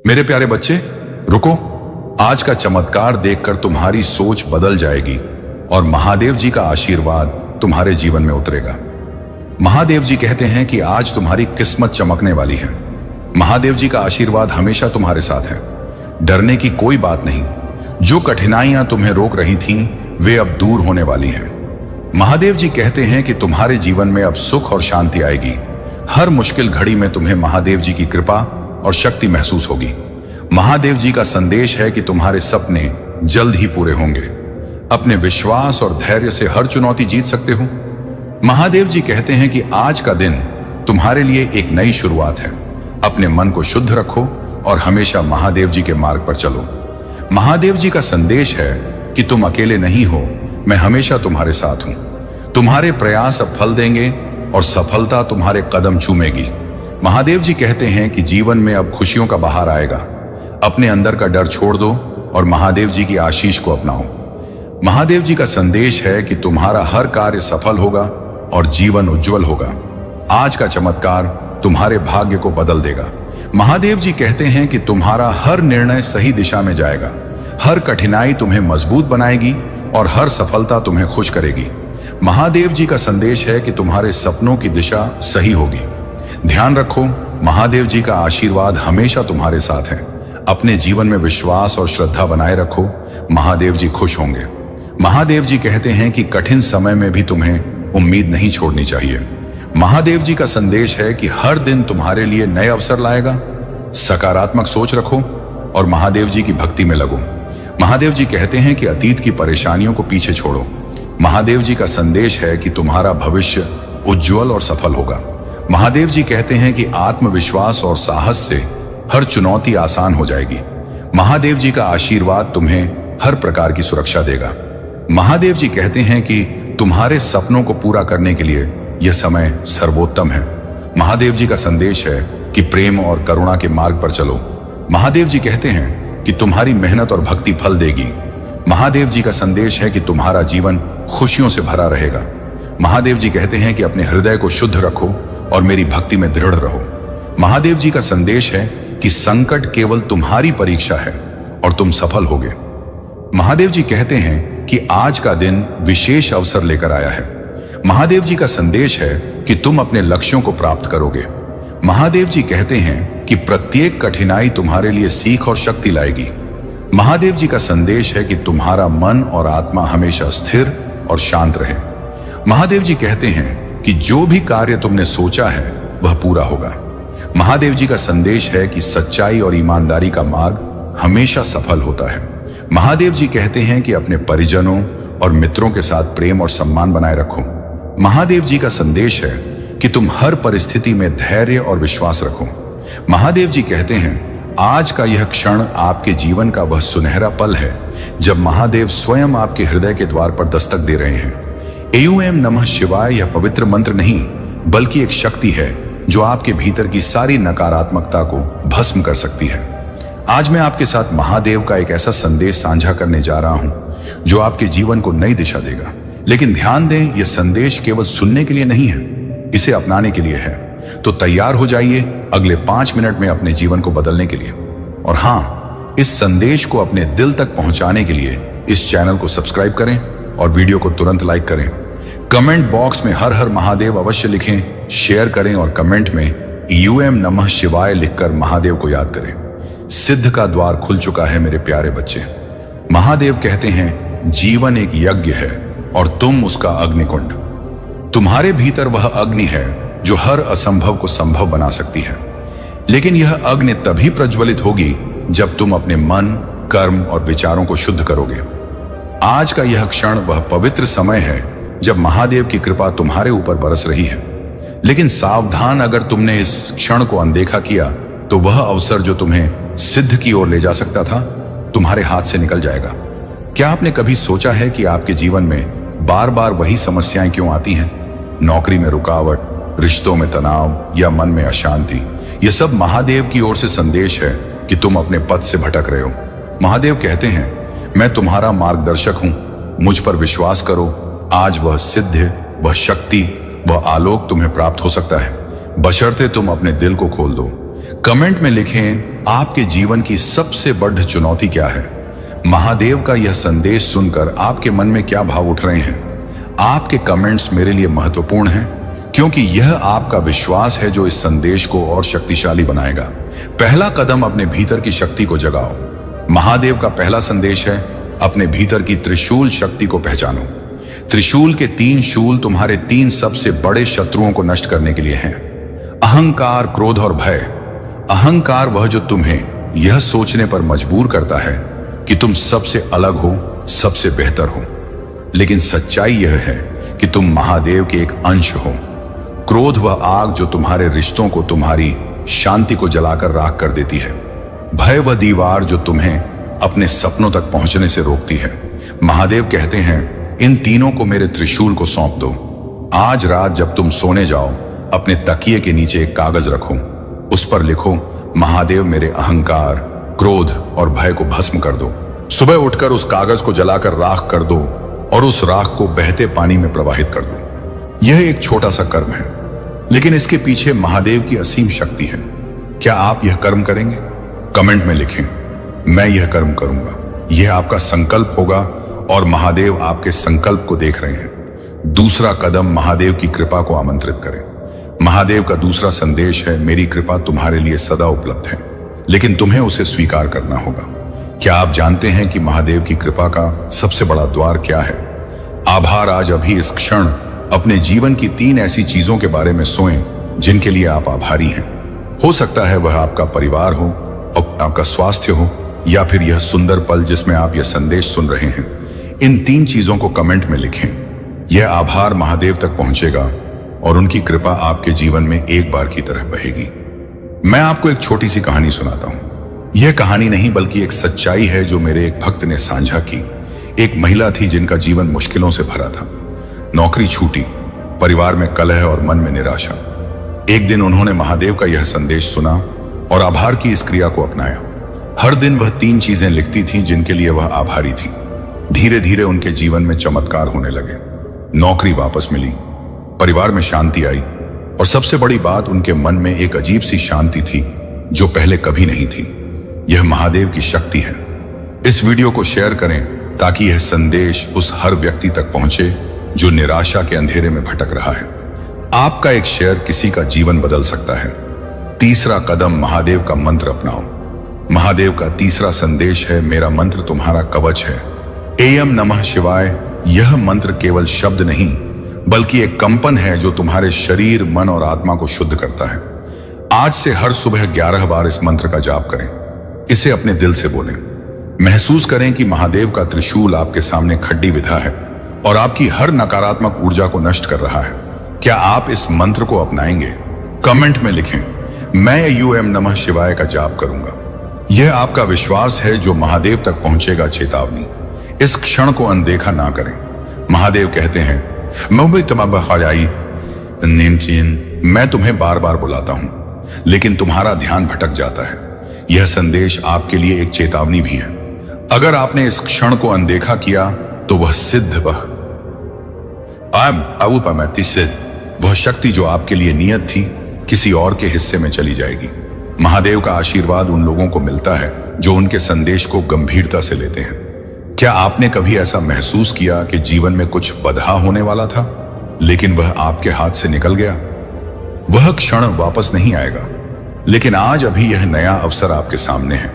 मेरे प्यारे बच्चे, रुको। आज का चमत्कार देखकर तुम्हारी सोच बदल जाएगी और महादेव जी का आशीर्वाद तुम्हारे जीवन में उतरेगा। महादेव जी कहते हैं कि आज तुम्हारी किस्मत चमकने वाली है। महादेव जी का आशीर्वाद हमेशा तुम्हारे साथ है। डरने की कोई बात नहीं। जो कठिनाइयां तुम्हें रोक रही थीं, वे अब दूर होने वाली हैं। महादेव जी कहते हैं कि तुम्हारे जीवन में अब सुख और शांति आएगी। हर मुश्किल घड़ी में तुम्हें महादेव जी की कृपा और शक्ति महसूस होगी। महादेव जी का संदेश है कि तुम्हारे सपने जल्द ही पूरे होंगे। अपने विश्वास और धैर्य से हर चुनौती जीत सकते हो। महादेव जी कहते हैं कि आज का दिन तुम्हारे लिए एक नई शुरुआत है। अपने मन को शुद्ध रखो और हमेशा महादेव जी के मार्ग पर चलो। महादेव जी का संदेश है कि तुम अकेले नहीं हो, मैं हमेशा तुम्हारे साथ हूं। तुम्हारे प्रयास अब फल देंगे और सफलता तुम्हारे कदम चूमेगी। महादेव जी कहते हैं कि जीवन में अब खुशियों का बहार आएगा। अपने अंदर का डर छोड़ दो और महादेव जी की आशीष को अपनाओ। महादेव जी का संदेश है कि तुम्हारा हर कार्य सफल होगा और जीवन उज्जवल होगा। आज का चमत्कार तुम्हारे भाग्य को बदल देगा। महादेव जी कहते हैं कि तुम्हारा हर निर्णय सही दिशा में जाएगा। हर कठिनाई तुम्हें मजबूत बनाएगी और हर सफलता तुम्हें खुश करेगी। महादेव जी का संदेश है कि तुम्हारे सपनों की दिशा सही होगी। ध्यान रखो, महादेव जी का आशीर्वाद हमेशा तुम्हारे साथ है। अपने जीवन में विश्वास और श्रद्धा बनाए रखो, महादेव जी खुश होंगे। महादेव जी कहते हैं कि कठिन समय में भी तुम्हें उम्मीद नहीं छोड़नी चाहिए। महादेव जी का संदेश है कि हर दिन तुम्हारे लिए नए अवसर लाएगा। सकारात्मक सोच रखो और महादेव जी की भक्ति में लगो। महादेव जी कहते हैं कि अतीत की परेशानियों को पीछे छोड़ो। महादेव जी का संदेश है कि तुम्हारा भविष्य उज्जवल और सफल होगा। महादेव जी कहते हैं कि आत्मविश्वास और साहस से हर चुनौती आसान हो जाएगी। महादेव जी का आशीर्वाद तुम्हें हर प्रकार की सुरक्षा देगा। महादेव जी कहते हैं कि तुम्हारे सपनों को पूरा करने के लिए यह समय सर्वोत्तम है। महादेव जी का संदेश है कि प्रेम और करुणा के मार्ग पर चलो। महादेव जी कहते हैं कि तुम्हारी मेहनत और भक्ति फल देगी। महादेव जी का संदेश है कि तुम्हारा जीवन खुशियों से भरा रहेगा। महादेव जी कहते हैं कि अपने हृदय को शुद्ध रखो और मेरी भक्ति में दृढ़ रहो। महादेव जी का संदेश है कि संकट केवल तुम्हारी परीक्षा है और तुम सफल होगे। महादेव जी कहते हैं कि आज का दिन विशेष अवसर लेकर आया है। महादेव जी का संदेश है कि तुम अपने लक्ष्यों को प्राप्त करोगे। महादेव जी कहते हैं कि प्रत्येक कठिनाई तुम्हारे लिए सीख और शक्ति लाएगी। महादेव जी का संदेश है कि तुम्हारा मन और आत्मा हमेशा स्थिर और शांत रहे। महादेव जी कहते हैं कि जो भी कार्य तुमने सोचा है वह पूरा होगा। महादेव जी का संदेश है कि सच्चाई और ईमानदारी का मार्ग हमेशा सफल होता है। महादेव जी कहते हैं कि अपने परिजनों और मित्रों के साथ प्रेम और सम्मान बनाए रखो। महादेव जी का संदेश है कि तुम हर परिस्थिति में धैर्य और विश्वास रखो। महादेव जी कहते हैं आज का यह क्षण आपके जीवन का वह सुनहरा पल है जब महादेव स्वयं आपके हृदय के द्वार पर दस्तक दे रहे हैं। एयूएम नमः शिवाय यह पवित्र मंत्र नहीं बल्कि एक शक्ति है जो आपके भीतर की सारी नकारात्मकता को भस्म कर सकती है। आज मैं आपके साथ महादेव का एक ऐसा संदेश साझा करने जा रहा हूं जो आपके जीवन को नई दिशा देगा। लेकिन ध्यान दें, यह संदेश केवल सुनने के लिए नहीं है, इसे अपनाने के लिए है। तो तैयार हो जाइए अगले 5 मिनट में अपने जीवन को बदलने के लिए। और हां, इस संदेश को अपने दिल तक पहुंचाने के लिए इस चैनल को सब्सक्राइब करें और वीडियो को तुरंत लाइक करें। कमेंट बॉक्स में हर हर महादेव अवश्य लिखें, शेयर करें और कमेंट में यूएम नमः शिवाय लिखकर महादेव को याद करें। सिद्ध का द्वार खुल चुका है मेरे प्यारे बच्चे। महादेव कहते हैं जीवन एक यज्ञ है और तुम उसका अग्निकुंड। तुम्हारे भीतर वह अग्नि है जो हर असंभव को संभव बना सकती है। लेकिन यह अग्नि तभी प्रज्वलित होगी जब तुम अपने मन, कर्म और विचारों को शुद्ध करोगे। आज का यह क्षण वह पवित्र समय है जब महादेव की कृपा तुम्हारे ऊपर बरस रही है। लेकिन सावधान, अगर तुमने इस क्षण को अनदेखा किया तो वह अवसर जो तुम्हें सिद्ध की ओर ले जा सकता था तुम्हारे हाथ से निकल जाएगा। क्या आपने कभी सोचा है कि आपके जीवन में बार बार वही समस्याएं क्यों आती हैं? नौकरी में रुकावट, रिश्तों में तनाव या मन में अशांति। यह सब महादेव की ओर से संदेश है कि तुम अपने पथ से भटक रहे हो। महादेव कहते हैं मैं तुम्हारा मार्गदर्शक हूं, मुझ पर विश्वास करो। आज वह सिद्ध, वह शक्ति, वह आलोक तुम्हें प्राप्त हो सकता है, बशर्ते तुम अपने दिल को खोल दो। कमेंट में लिखें आपके जीवन की सबसे बड़ी चुनौती क्या है? महादेव का यह संदेश सुनकर आपके मन में क्या भाव उठ रहे हैं? आपके कमेंट्स मेरे लिए महत्वपूर्ण हैं, क्योंकि यह आपका विश्वास है जो इस संदेश को और शक्तिशाली बनाएगा। पहला कदम, अपने भीतर की शक्ति को जगाओ। महादेव का पहला संदेश है, अपने भीतर की त्रिशूल शक्ति को पहचानो। त्रिशूल के 3 शूल तुम्हारे 3 सबसे बड़े शत्रुओं को नष्ट करने के लिए हैं। अहंकार, क्रोध और भय। अहंकार वह जो तुम्हें यह सोचने पर मजबूर करता है कि तुम सबसे अलग हो, सबसे बेहतर हो। लेकिन सच्चाई यह है कि तुम महादेव के एक अंश हो। क्रोध वह आग जो तुम्हारे रिश्तों को, तुम्हारी शांति को जलाकर राख कर देती है। भय वह दीवार जो तुम्हें अपने सपनों तक पहुंचने से रोकती है। महादेव कहते हैं, इन तीनों को मेरे त्रिशूल को सौंप दो। आज रात जब तुम सोने जाओ, अपने तकिए के नीचे एक कागज रखो। उस पर लिखो, महादेव मेरे अहंकार, क्रोध और भय को भस्म कर दो। सुबह उठकर उस कागज को जलाकर राख कर दो और उस राख को बहते पानी में प्रवाहित कर दो। यह एक छोटा सा कर्म है, लेकिन इसके पीछे महादेव की असीम शक्ति है। क्या आप यह कर्म करेंगे? कमेंट में लिखें, मैं यह कर्म करूंगा। यह आपका संकल्प होगा और महादेव आपके संकल्प को देख रहे हैं। दूसरा कदम, महादेव की कृपा को आमंत्रित करें। महादेव का दूसरा संदेश है, मेरी कृपा तुम्हारे लिए सदा उपलब्ध है, लेकिन तुम्हें उसे स्वीकार करना होगा। क्या आप जानते हैं कि महादेव की कृपा का सबसे बड़ा द्वार क्या है? आभार। आज अभी इस क्षण अपने जीवन की 3 ऐसी चीजों के बारे में सोएं जिनके लिए आप आभारी हैं। हो सकता है वह आपका परिवार हो, आपका स्वास्थ्य हो, या फिर यह सुंदर पल जिसमें आप यह संदेश सुन रहे हैं। इन 3 चीजों को कमेंट में लिखें। यह आभार महादेव तक पहुंचेगा और उनकी कृपा आपके जीवन में एक बार की तरह बहेगी। मैं आपको एक छोटी सी कहानी सुनाता हूं। यह कहानी नहीं बल्कि एक सच्चाई है जो मेरे एक भक्त ने साझा की। एक महिला थी जिनका जीवन मुश्किलों से भरा था। नौकरी छूटी, परिवार में कलह और मन में निराशा। एक दिन उन्होंने महादेव का यह संदेश सुना और आभार की इस क्रिया को अपनाया। हर दिन वह 3 चीजें लिखती थी जिनके लिए वह आभारी थी। धीरे धीरे उनके जीवन में चमत्कार होने लगे। नौकरी वापस मिली, परिवार में शांति आई और सबसे बड़ी बात, उनके मन में एक अजीब सी शांति थी जो पहले कभी नहीं थी। यह महादेव की शक्ति है। इस वीडियो को शेयर करें ताकि यह संदेश उस हर व्यक्ति तक पहुंचे जो निराशा के अंधेरे में भटक रहा है। आपका एक शेयर किसी का जीवन बदल सकता है। तीसरा कदम, महादेव का मंत्र अपनाओ। महादेव का तीसरा संदेश है, मेरा मंत्र तुम्हारा कवच है। एयम नमः शिवाय। यह मंत्र केवल शब्द नहीं बल्कि एक कंपन है जो तुम्हारे शरीर, मन और आत्मा को शुद्ध करता है। आज से हर सुबह 11 बार इस मंत्र का जाप करें। इसे अपने दिल से बोलें। महसूस करें कि महादेव का त्रिशूल आपके सामने खड्डी विधा है और आपकी हर नकारात्मक ऊर्जा को नष्ट कर रहा है। क्या आप इस मंत्र को अपनाएंगे? कमेंट में लिखें, मैं यूएम नमः शिवाय का जाप करूंगा। यह आपका विश्वास है जो महादेव तक पहुंचेगा। चेतावनी, इस क्षण को अनदेखा ना करें। महादेव कहते हैं, मैं तुम्हें बार बार बुलाता हूं, लेकिन तुम्हारा ध्यान भटक जाता है। यह संदेश आपके लिए एक चेतावनी भी है। अगर आपने इस क्षण को अनदेखा किया तो वह वह शक्ति जो आपके लिए नियत थी किसी और के हिस्से में चली जाएगी। महादेव का आशीर्वाद उन लोगों को मिलता है जो उनके संदेश को गंभीरता से लेते हैं। क्या आपने कभी ऐसा महसूस किया कि जीवन में कुछ बदहा होने वाला था लेकिन वह आपके हाथ से निकल गया? वह क्षण वापस नहीं आएगा, लेकिन आज अभी यह नया अवसर आपके सामने है।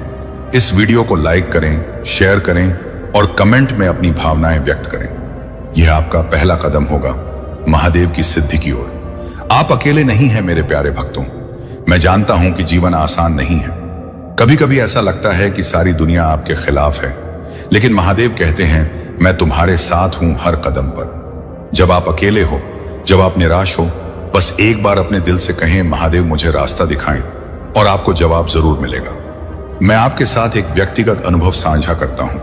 इस वीडियो को लाइक करें, शेयर करें और कमेंट में अपनी भावनाएं व्यक्त करें। यह आपका पहला कदम होगा महादेव की सिद्धि की ओर। आप अकेले नहीं हैं मेरे प्यारे भक्तों। मैं जानता हूं कि जीवन आसान नहीं है। कभी कभी ऐसा लगता है कि सारी दुनिया आपके खिलाफ है, लेकिन महादेव कहते हैं, मैं तुम्हारे साथ हूं हर कदम पर। जब आप अकेले हो, जब आप निराश हो, बस एक बार अपने दिल से कहें, महादेव मुझे रास्ता दिखाएं, और आपको जवाब जरूर मिलेगा। मैं आपके साथ एक व्यक्तिगत अनुभव साझा करता हूं।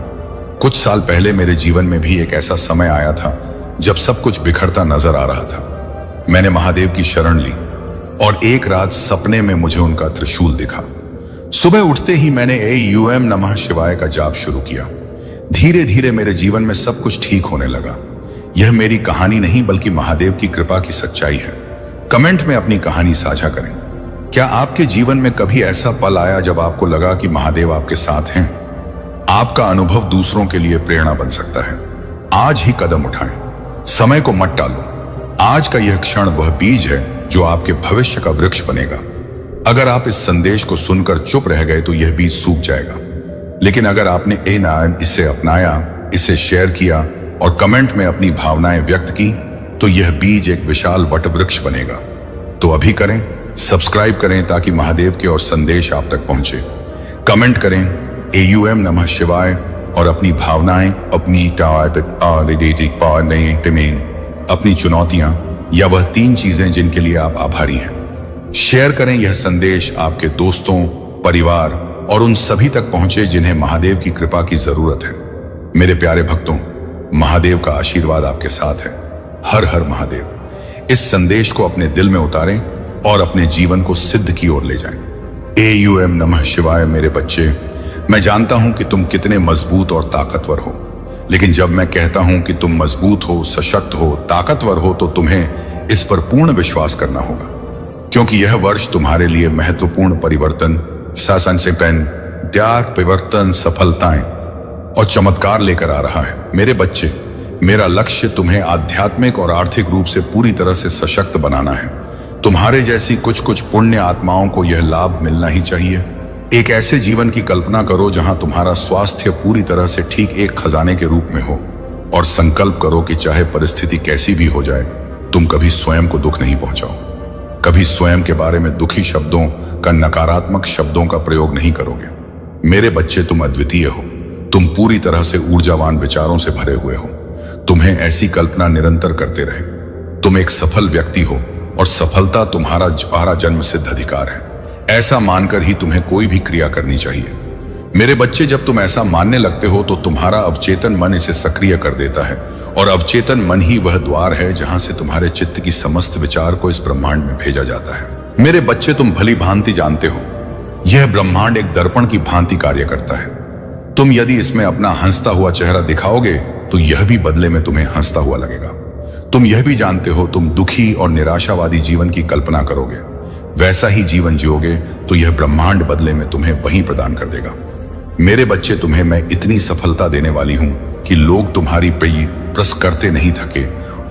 कुछ साल पहले मेरे जीवन में भी एक ऐसा समय आया था जब सब कुछ बिखरता नजर आ रहा था। मैंने महादेव की शरण ली और एक रात सपने में मुझे उनका त्रिशूल दिखा। सुबह उठते ही मैंने यूएम नमः शिवाय का जाप शुरू किया। धीरे धीरे मेरे जीवन में सब कुछ ठीक होने लगा। यह मेरी कहानी नहीं बल्कि महादेव की कृपा की सच्चाई है। कमेंट में अपनी कहानी साझा करें। क्या आपके जीवन में कभी ऐसा पल आया जब आपको लगा कि महादेव आपके साथ हैं? आपका अनुभव दूसरों के लिए प्रेरणा बन सकता है। आज ही कदम उठाएं, समय को मत टालो। आज का यह क्षण वह बीज है जो आपके भविष्य का वृक्ष बनेगा। अगर आप इस संदेश को सुनकर चुप रह गए तो यह बीज सूख जाएगा, लेकिन अगर आपने इसे अपनाया, इसे शेयर किया और कमेंट में अपनी भावनाएं व्यक्त की तो यह बीज एक विशाल वट वृक्ष बनेगा। तो अभी करें, सब्सक्राइब करें ताकि महादेव के और संदेश आप तक पहुंचे। कमेंट करें AUM नमः शिवाय और अपनी भावनाएं, अपनी चुनौतियां या वह 3 चीजें जिनके लिए आप आभारी हैं। शेयर करें यह संदेश आपके दोस्तों, परिवार और उन सभी तक पहुंचे जिन्हें महादेव की कृपा की जरूरत है। मेरे प्यारे भक्तों, महादेव का आशीर्वाद आपके साथ है। हर हर महादेव। इस संदेश को अपने दिल में उतारें और अपने जीवन को सिद्ध की ओर ले जाएं। AUM नमः शिवाय। मेरे बच्चे, मैं जानता हूं कि तुम कितने मजबूत और ताकतवर हो, लेकिन जब मैं कहता हूं कि तुम मजबूत हो, सशक्त हो, ताकतवर हो, तो तुम्हें इस पर पूर्ण विश्वास करना होगा, क्योंकि यह वर्ष तुम्हारे लिए महत्वपूर्ण परिवर्तन, परिवर्तन, सफलताएं और चमत्कार लेकर आ रहा है। मेरे बच्चे, मेरा लक्ष्य तुम्हें आध्यात्मिक और आर्थिक रूप से पूरी तरह से सशक्त बनाना है। तुम्हारे जैसी कुछ पुण्य आत्माओं को यह लाभ मिलना ही चाहिए। एक ऐसे जीवन की कल्पना करो जहां तुम्हारा स्वास्थ्य पूरी तरह से ठीक एक खजाने के रूप में हो, और संकल्प करो कि चाहे परिस्थिति कैसी भी हो जाए, तुम कभी स्वयं को दुख नहीं पहुंचाओ। कभी स्वयं के बारे में दुखी शब्दों का, नकारात्मक शब्दों का प्रयोग नहीं करोगे। मेरे बच्चे, तुम अद्वितीय हो। तुम पूरी तरह से ऊर्जावान विचारों से भरे हुए हो। तुम्हें ऐसी कल्पना निरंतर करते रहे। तुम एक सफल व्यक्ति हो और सफलता तुम्हारा जन्म सिद्ध अधिकार है। ऐसा मानकर ही तुम्हें कोई भी क्रिया करनी चाहिए। मेरे बच्चे, जब तुम ऐसा मानने लगते हो तो तुम्हारा अवचेतन मन इसे सक्रिय कर देता है, और अवचेतन मन ही वह द्वार है जहां से तुम्हारे चित्त की समस्त विचार को इस ब्रह्मांड में भेजा जाता है। मेरे बच्चे, तुम भली भांति जानते हो, यह ब्रह्मांड एक दर्पण की भांति कार्य करता है। तुम यदि इसमें अपना हंसता हुआ चेहरा दिखाओगे तो यह भी बदले में तुम्हें हंसता हुआ लगेगा। तुम यह भी जानते हो, तुम दुखी और निराशावादी जीवन की कल्पना करोगे, वैसा ही जीवन जियोगे तो यह ब्रह्मांड बदले में तुम्हें वही प्रदान कर देगा। मेरे बच्चे, तुम्हें मैं इतनी सफलता देने वाली हूं कि लोग तुम्हारी प्रशंसा करते नहीं थके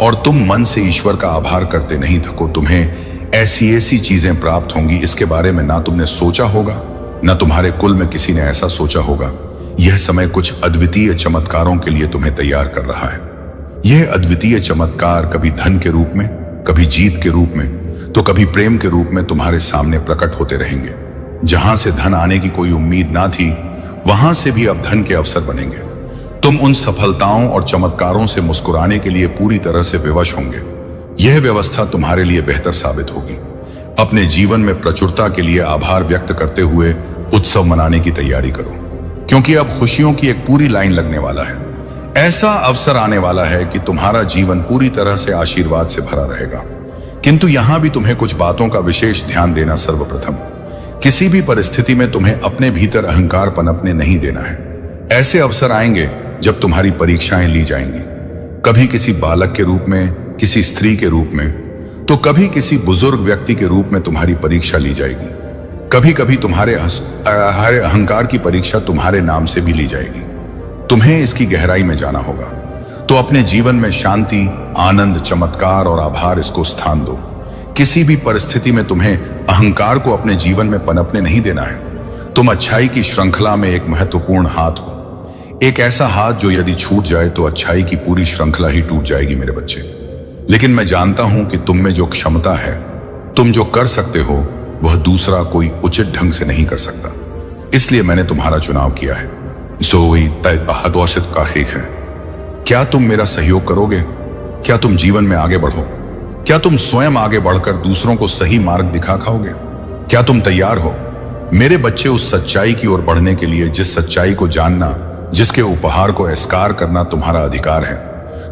और तुम मन से ईश्वर का आभार करते नहीं थको। तुम्हें ऐसी चीजें प्राप्त होंगी, इसके बारे में ना तुमने सोचा होगा, ना तुम्हारे कुल में किसी ने ऐसा सोचा होगा। यह समय कुछ अद्वितीय चमत्कारों के लिए तुम्हें तैयार कर रहा है। यह अद्वितीय चमत्कार कभी धन के रूप में, कभी जीत के रूप में, तो कभी प्रेम के रूप में तुम्हारे सामने प्रकट होते रहेंगे। जहां से धन आने की कोई उम्मीद ना थी, वहां से भी अब धन के अवसर बनेंगे। तुम उन सफलताओं और चमत्कारों से मुस्कुराने के लिए पूरी तरह से विवश होंगे। यह व्यवस्था तुम्हारे लिए बेहतर साबित होगी। अपने जीवन में प्रचुरता के लिए आभार व्यक्त करते हुए उत्सव मनाने की तैयारी करो, क्योंकि अब खुशियों की एक पूरी लाइन लगने वाला है। ऐसा अवसर आने वाला है कि तुम्हारा जीवन पूरी तरह से आशीर्वाद से भरा रहेगा। किंतु यहां भी तुम्हें कुछ बातों का विशेष ध्यान देना। सर्वप्रथम, किसी भी परिस्थिति में तुम्हें अपने भीतर अहंकार पनपने नहीं देना है। ऐसे अवसर आएंगे जब तुम्हारी परीक्षाएं ली जाएंगी, कभी किसी बालक के रूप में, किसी स्त्री के रूप में, तो कभी किसी बुजुर्ग व्यक्ति के रूप में तुम्हारी परीक्षा ली जाएगी। कभी कभी तुम्हारे अहंकार की परीक्षा तुम्हारे नाम से भी ली जाएगी। तुम्हें इसकी गहराई में जाना होगा। तो अपने जीवन में शांति, आनंद, चमत्कार और आभार, इसको स्थान दो। किसी भी परिस्थिति में तुम्हें अहंकार को अपने जीवन में पनपने नहीं देना है। तुम अच्छाई की श्रृंखला में एक महत्वपूर्ण हाथ हो, एक ऐसा हाथ जो यदि छूट जाए तो अच्छाई की पूरी श्रृंखला ही टूट जाएगी। मेरे बच्चे, लेकिन मैं जानता हूं कि तुम में जो क्षमता है, तुम जो कर सकते हो, वह दूसरा कोई उचित ढंग से नहीं कर सकता। इसलिए मैंने तुम्हारा चुनाव किया है। है। क्या तुम मेरा सहयोग करोगे? क्या तुम जीवन में आगे बढ़ो? क्या तुम स्वयं आगे बढ़कर दूसरों को सही मार्ग दिखा खाओगे? क्या तुम तैयार हो? मेरे बच्चे, उस सच्चाई की ओर बढ़ने के लिए, जिस सच्चाई को जानना, जिसके उपहार को अस्वीकार करना तुम्हारा अधिकार है।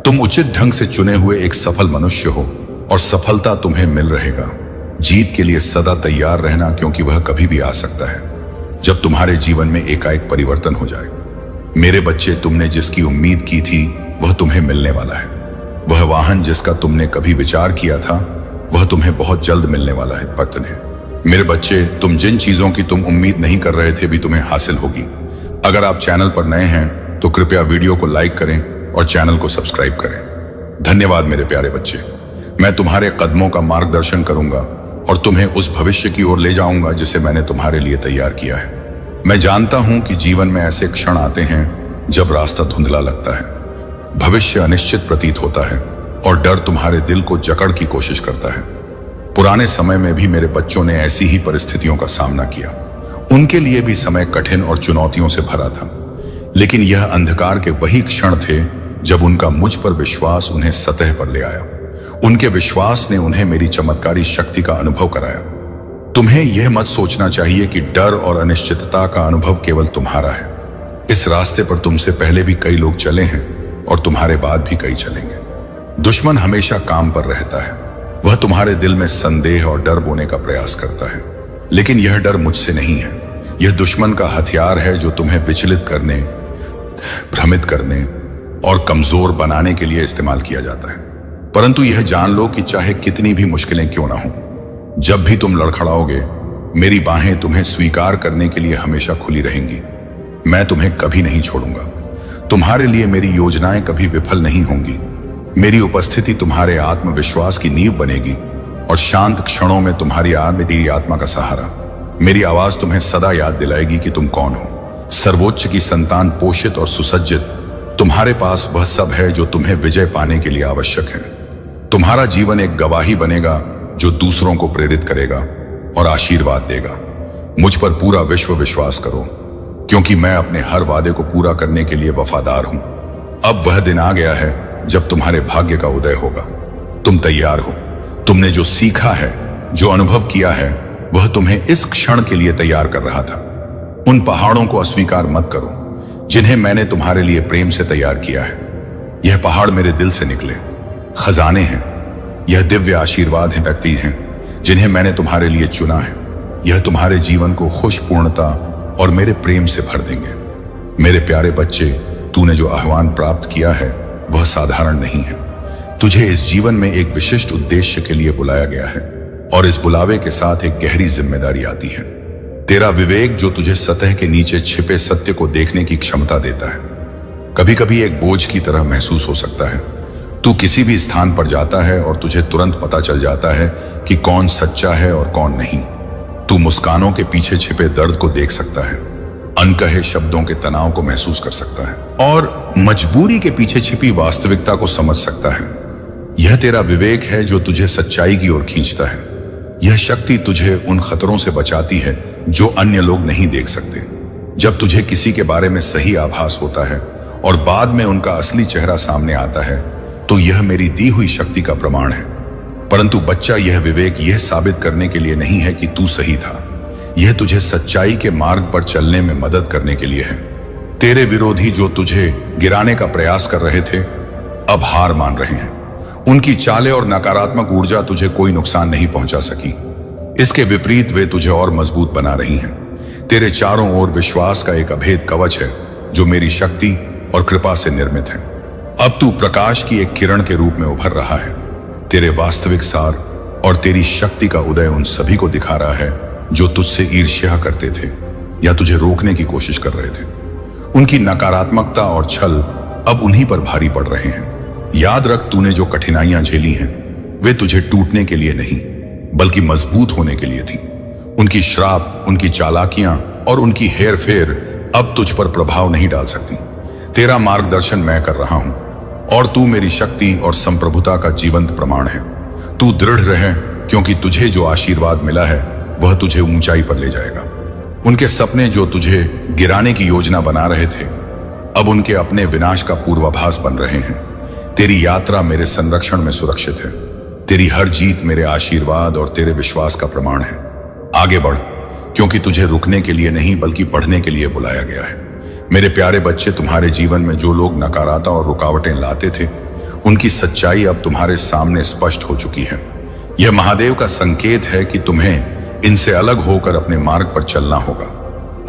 तुम उचित ढंग से चुने हुए एक सफल मनुष्य हो और सफलता तुम्हें मिल रहेगा। जीत के लिए सदा तैयार रहना, क्योंकि वह कभी भी आ सकता है जब तुम्हारे जीवन में एकाएक परिवर्तन हो जाए। मेरे बच्चे, तुमने जिसकी उम्मीद की थी वह तुम्हें मिलने वाला है। वह वाहन जिसका तुमने कभी विचार किया था वह तुम्हें बहुत जल्द मिलने वाला है। पत्न है। मेरे बच्चे, तुम जिन चीजों की तुम उम्मीद नहीं कर रहे थे भी तुम्हें हासिल होगी। अगर आप चैनल पर नए हैं तो कृपया वीडियो को लाइक करें और चैनल को सब्सक्राइब करें। धन्यवाद मेरे प्यारे बच्चे। मैं तुम्हारे कदमों का मार्गदर्शन करूंगा और तुम्हें उस भविष्य की ओर ले जाऊंगा जिसे मैंने तुम्हारे लिए तैयार किया है। मैं जानता हूं कि जीवन में ऐसे क्षण आते हैं जब रास्ता धुंधला लगता है, भविष्य अनिश्चित प्रतीत होता है और डर तुम्हारे दिल को जकड़ की कोशिश करता है। पुराने समय में भी मेरे बच्चों ने ऐसी ही परिस्थितियों का सामना किया। उनके लिए भी समय कठिन और चुनौतियों से भरा था, लेकिन यह अंधकार के वही क्षण थे जब उनका मुझ पर विश्वास उन्हें सतह पर ले आया। उनके विश्वास ने उन्हें मेरी चमत्कारी शक्ति का अनुभव कराया। तुम्हें यह मत सोचना चाहिए कि डर और अनिश्चितता का अनुभव केवल तुम्हारा है। इस रास्ते पर तुमसे पहले भी कई लोग चले हैं और तुम्हारे बाद भी कई चलेंगे। दुश्मन हमेशा काम पर रहता है। वह तुम्हारे दिल में संदेह और डर बोने का प्रयास करता है, लेकिन यह डर मुझसे नहीं है। यह दुश्मन का हथियार है जो तुम्हें विचलित करने, भ्रमित करने और कमजोर बनाने के लिए इस्तेमाल किया जाता है। परंतु यह जान लो कि चाहे कितनी भी मुश्किलें क्यों ना हो, जब भी तुम लड़खड़ाओगे, मेरी बाहें तुम्हें स्वीकार करने के लिए हमेशा खुली रहेंगी। मैं तुम्हें कभी नहीं छोड़ूंगा। तुम्हारे लिए मेरी योजनाएं कभी विफल नहीं होंगी। मेरी उपस्थिति तुम्हारे आत्मविश्वास की नींव बनेगी और शांत क्षणों में तुम्हारी मेरी आत्मा का सहारा। मेरी आवाज तुम्हें सदा याद दिलाएगी कि तुम कौन हो। सर्वोच्च की संतान, पोषित और सुसज्जित, तुम्हारे पास वह सब है जो तुम्हें विजय पाने के लिए आवश्यक है। तुम्हारा जीवन एक गवाही बनेगा जो दूसरों को प्रेरित करेगा और आशीर्वाद देगा। मुझ पर पूरा विश्व विश्वास करो, क्योंकि मैं अपने हर वादे को पूरा करने के लिए वफादार हूं। अब वह दिन आ गया है जब तुम्हारे भाग्य का उदय होगा। तुम तैयार हो। तुमने जो सीखा है, जो अनुभव किया है, वह तुम्हें इस क्षण के लिए तैयार कर रहा था। उन पहाड़ों को अस्वीकार मत करो जिन्हें मैंने तुम्हारे लिए प्रेम से तैयार किया है। यह पहाड़ मेरे दिल से निकले खजाने हैं। यह दिव्य आशीर्वाद है, व्यक्ति हैं जिन्हें मैंने तुम्हारे लिए चुना है। यह तुम्हारे जीवन को खुश, पूर्णता और मेरे प्रेम से भर देंगे। मेरे प्यारे बच्चे, तूने जो आह्वान प्राप्त किया है वह साधारण नहीं है। तुझे इस जीवन में एक विशिष्ट उद्देश्य के लिए बुलाया गया है और इस बुलावे के साथ एक गहरी जिम्मेदारी आती है। तेरा विवेक जो तुझे सतह के नीचे छिपे सत्य को देखने की क्षमता देता है, कभी कभी एक बोझ की तरह महसूस हो सकता है। तू किसी भी स्थान पर जाता है और तुझे तुरंत पता चल जाता है कि कौन सच्चा है और कौन नहीं। तू मुस्कानों के पीछे छिपे दर्द को देख सकता है, अनकहे शब्दों के तनाव को महसूस कर सकता है और मजबूरी के पीछे छिपी वास्तविकता को समझ सकता है। यह तेरा विवेक है जो तुझे सच्चाई की ओर खींचता है। यह शक्ति तुझे उन खतरों से बचाती है जो अन्य लोग नहीं देख सकते। जब तुझे किसी के बारे में सही आभास होता है और बाद में उनका असली चेहरा सामने आता है, तो यह मेरी दी हुई शक्ति का प्रमाण है। परंतु बच्चा, यह विवेक यह साबित करने के लिए नहीं है कि तू सही था। यह तुझे सच्चाई के मार्ग पर चलने में मदद करने के लिए है। तेरे विरोधी जो तुझे गिराने का प्रयास कर रहे थे, अब हार मान रहे हैं। उनकी चालें और नकारात्मक ऊर्जा तुझे कोई नुकसान नहीं पहुंचा सकी। इसके विपरीत वे तुझे और मजबूत बना रही हैं। तेरे चारों ओर विश्वास का एक अभेद कवच है जो मेरी शक्ति और कृपा से निर्मित है। अब तू प्रकाश की एक किरण के रूप में उभर रहा है। तेरे वास्तविक सार और तेरी शक्ति का उदय उन सभी को दिखा रहा है जो तुझसे ईर्ष्या करते थे या तुझे रोकने की कोशिश कर रहे थे। उनकी नकारात्मकता और छल अब उन्हीं पर भारी पड़ रहे हैं। याद रख, तूने जो कठिनाइयां झेली हैं, वे तुझे टूटने के लिए नहीं बल्कि मजबूत होने के लिए थी। उनकी श्राप, उनकी चालाकियां और उनकी हेरफेर अब तुझ पर प्रभाव नहीं डाल सकती। तेरा मार्गदर्शन मैं कर रहा हूं और तू मेरी शक्ति और संप्रभुता का जीवंत प्रमाण है। तू दृढ़ रहे, क्योंकि तुझे जो आशीर्वाद मिला है वह तुझे ऊंचाई पर ले जाएगा। उनके सपने जो तुझे गिराने की योजना बना रहे थे, अब उनके अपने विनाश का पूर्वाभास बन रहे हैं। तेरी यात्रा मेरे संरक्षण में सुरक्षित है। तेरी हर जीत मेरे आशीर्वाद और तेरे विश्वास का प्रमाण है। आगे बढ़, क्योंकि तुझे रुकने के लिए नहीं बल्कि बढ़ने के लिए बुलाया गया है। मेरे प्यारे बच्चे, तुम्हारे जीवन में जो लोग नकारात्मकता और रुकावटें लाते थे, उनकी सच्चाई अब तुम्हारे सामने स्पष्ट हो चुकी है। यह महादेव का संकेत है कि तुम्हें इनसे अलग होकर अपने मार्ग पर चलना होगा।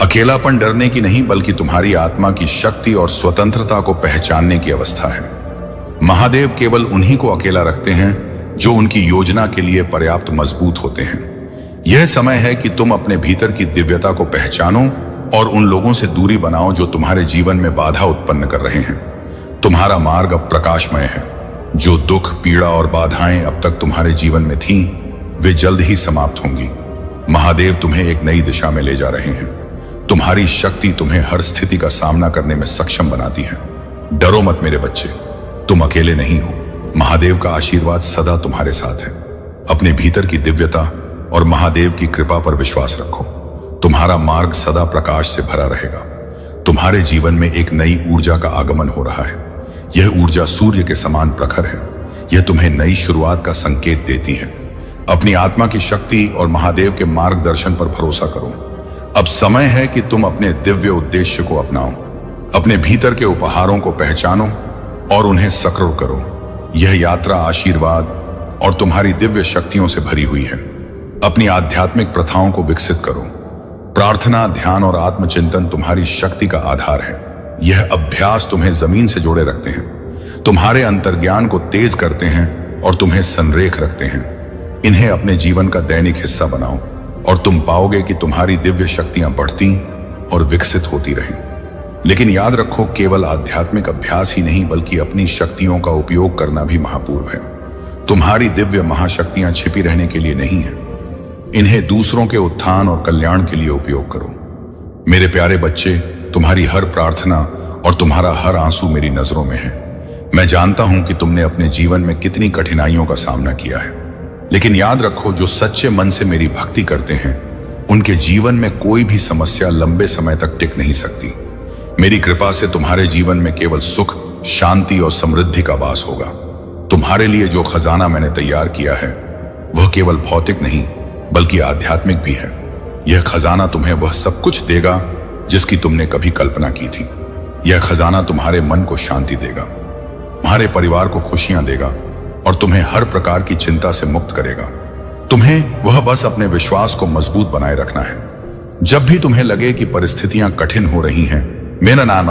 अकेलापन डरने की नहीं बल्कि तुम्हारी आत्मा की शक्ति और स्वतंत्रता को पहचानने की अवस्था है। महादेव केवल उन्हीं को अकेला रखते हैं जो उनकी योजना के लिए पर्याप्त मजबूत होते हैं। यह समय है कि तुम अपने भीतर की दिव्यता को पहचानो और उन लोगों से दूरी बनाओ जो तुम्हारे जीवन में बाधा उत्पन्न कर रहे हैं। तुम्हारा मार्ग अब प्रकाशमय है। जो दुख, पीड़ा और बाधाएं अब तक तुम्हारे जीवन में थीं, वे जल्द ही समाप्त होंगी। महादेव तुम्हें एक नई दिशा में ले जा रहे हैं। तुम्हारी शक्ति तुम्हें हर स्थिति का सामना करने में सक्षम बनाती है। डरो मत मेरे बच्चे, तुम अकेले नहीं हो। महादेव का आशीर्वाद सदा तुम्हारे साथ है। अपने भीतर की दिव्यता और महादेव की कृपा पर विश्वास रखो। तुम्हारा मार्ग सदा प्रकाश से भरा रहेगा। तुम्हारे जीवन में एक नई ऊर्जा का आगमन हो रहा है। यह ऊर्जा सूर्य के समान प्रखर है। यह तुम्हें नई शुरुआत का संकेत देती है। अपनी आत्मा की शक्ति और महादेव के मार्गदर्शन पर भरोसा करो। अब समय है कि तुम अपने दिव्य उद्देश्य को अपनाओ। अपने भीतर के उपहारों को पहचानो और उन्हें सक्रिय करो। यह यात्रा आशीर्वाद और तुम्हारी दिव्य शक्तियों से भरी हुई है। अपनी आध्यात्मिक प्रथाओं को विकसित करो। प्रार्थना, ध्यान और आत्मचिंतन तुम्हारी शक्ति का आधार है। यह अभ्यास तुम्हें जमीन से जोड़े रखते हैं, तुम्हारे अंतर्ज्ञान को तेज करते हैं और तुम्हें संरेख रखते हैं। इन्हें अपने जीवन का दैनिक हिस्सा बनाओ और तुम पाओगे कि तुम्हारी दिव्य शक्तियां बढ़ती और विकसित होती रहें। लेकिन याद रखो, केवल आध्यात्मिक अभ्यास ही नहीं बल्कि अपनी शक्तियों का उपयोग करना भी महापूर्व है। तुम्हारी दिव्य महाशक्तियां छिपी रहने के लिए नहीं है। इन्हें दूसरों के उत्थान और कल्याण के लिए उपयोग करो। मेरे प्यारे बच्चे, तुम्हारी हर प्रार्थना और तुम्हारा हर आंसू मेरी नजरों में है। मैं जानता हूं कि तुमने अपने जीवन में कितनी कठिनाइयों का सामना किया है, लेकिन याद रखो, जो सच्चे मन से मेरी भक्ति करते हैं उनके जीवन में कोई भी समस्या लंबे समय तक टिक नहीं सकती। मेरी कृपा से तुम्हारे जीवन में केवल सुख, शांति और समृद्धि का वास होगा। तुम्हारे लिए जो खजाना मैंने तैयार किया है वह केवल भौतिक नहीं बल्कि आध्यात्मिक भी है। यह खजाना तुम्हें वह सब कुछ देगा जिसकी तुमने कभी कल्पना की थी। यह खजाना तुम्हारे मन को शांति देगा, तुम्हारे परिवार को खुशियां देगा और तुम्हें हर प्रकार की चिंता से मुक्त करेगा। तुम्हें वह बस अपने विश्वास को मजबूत बनाए रखना है। जब भी तुम्हें लगे कि परिस्थितियां कठिन हो रही हैं, मेरा नाम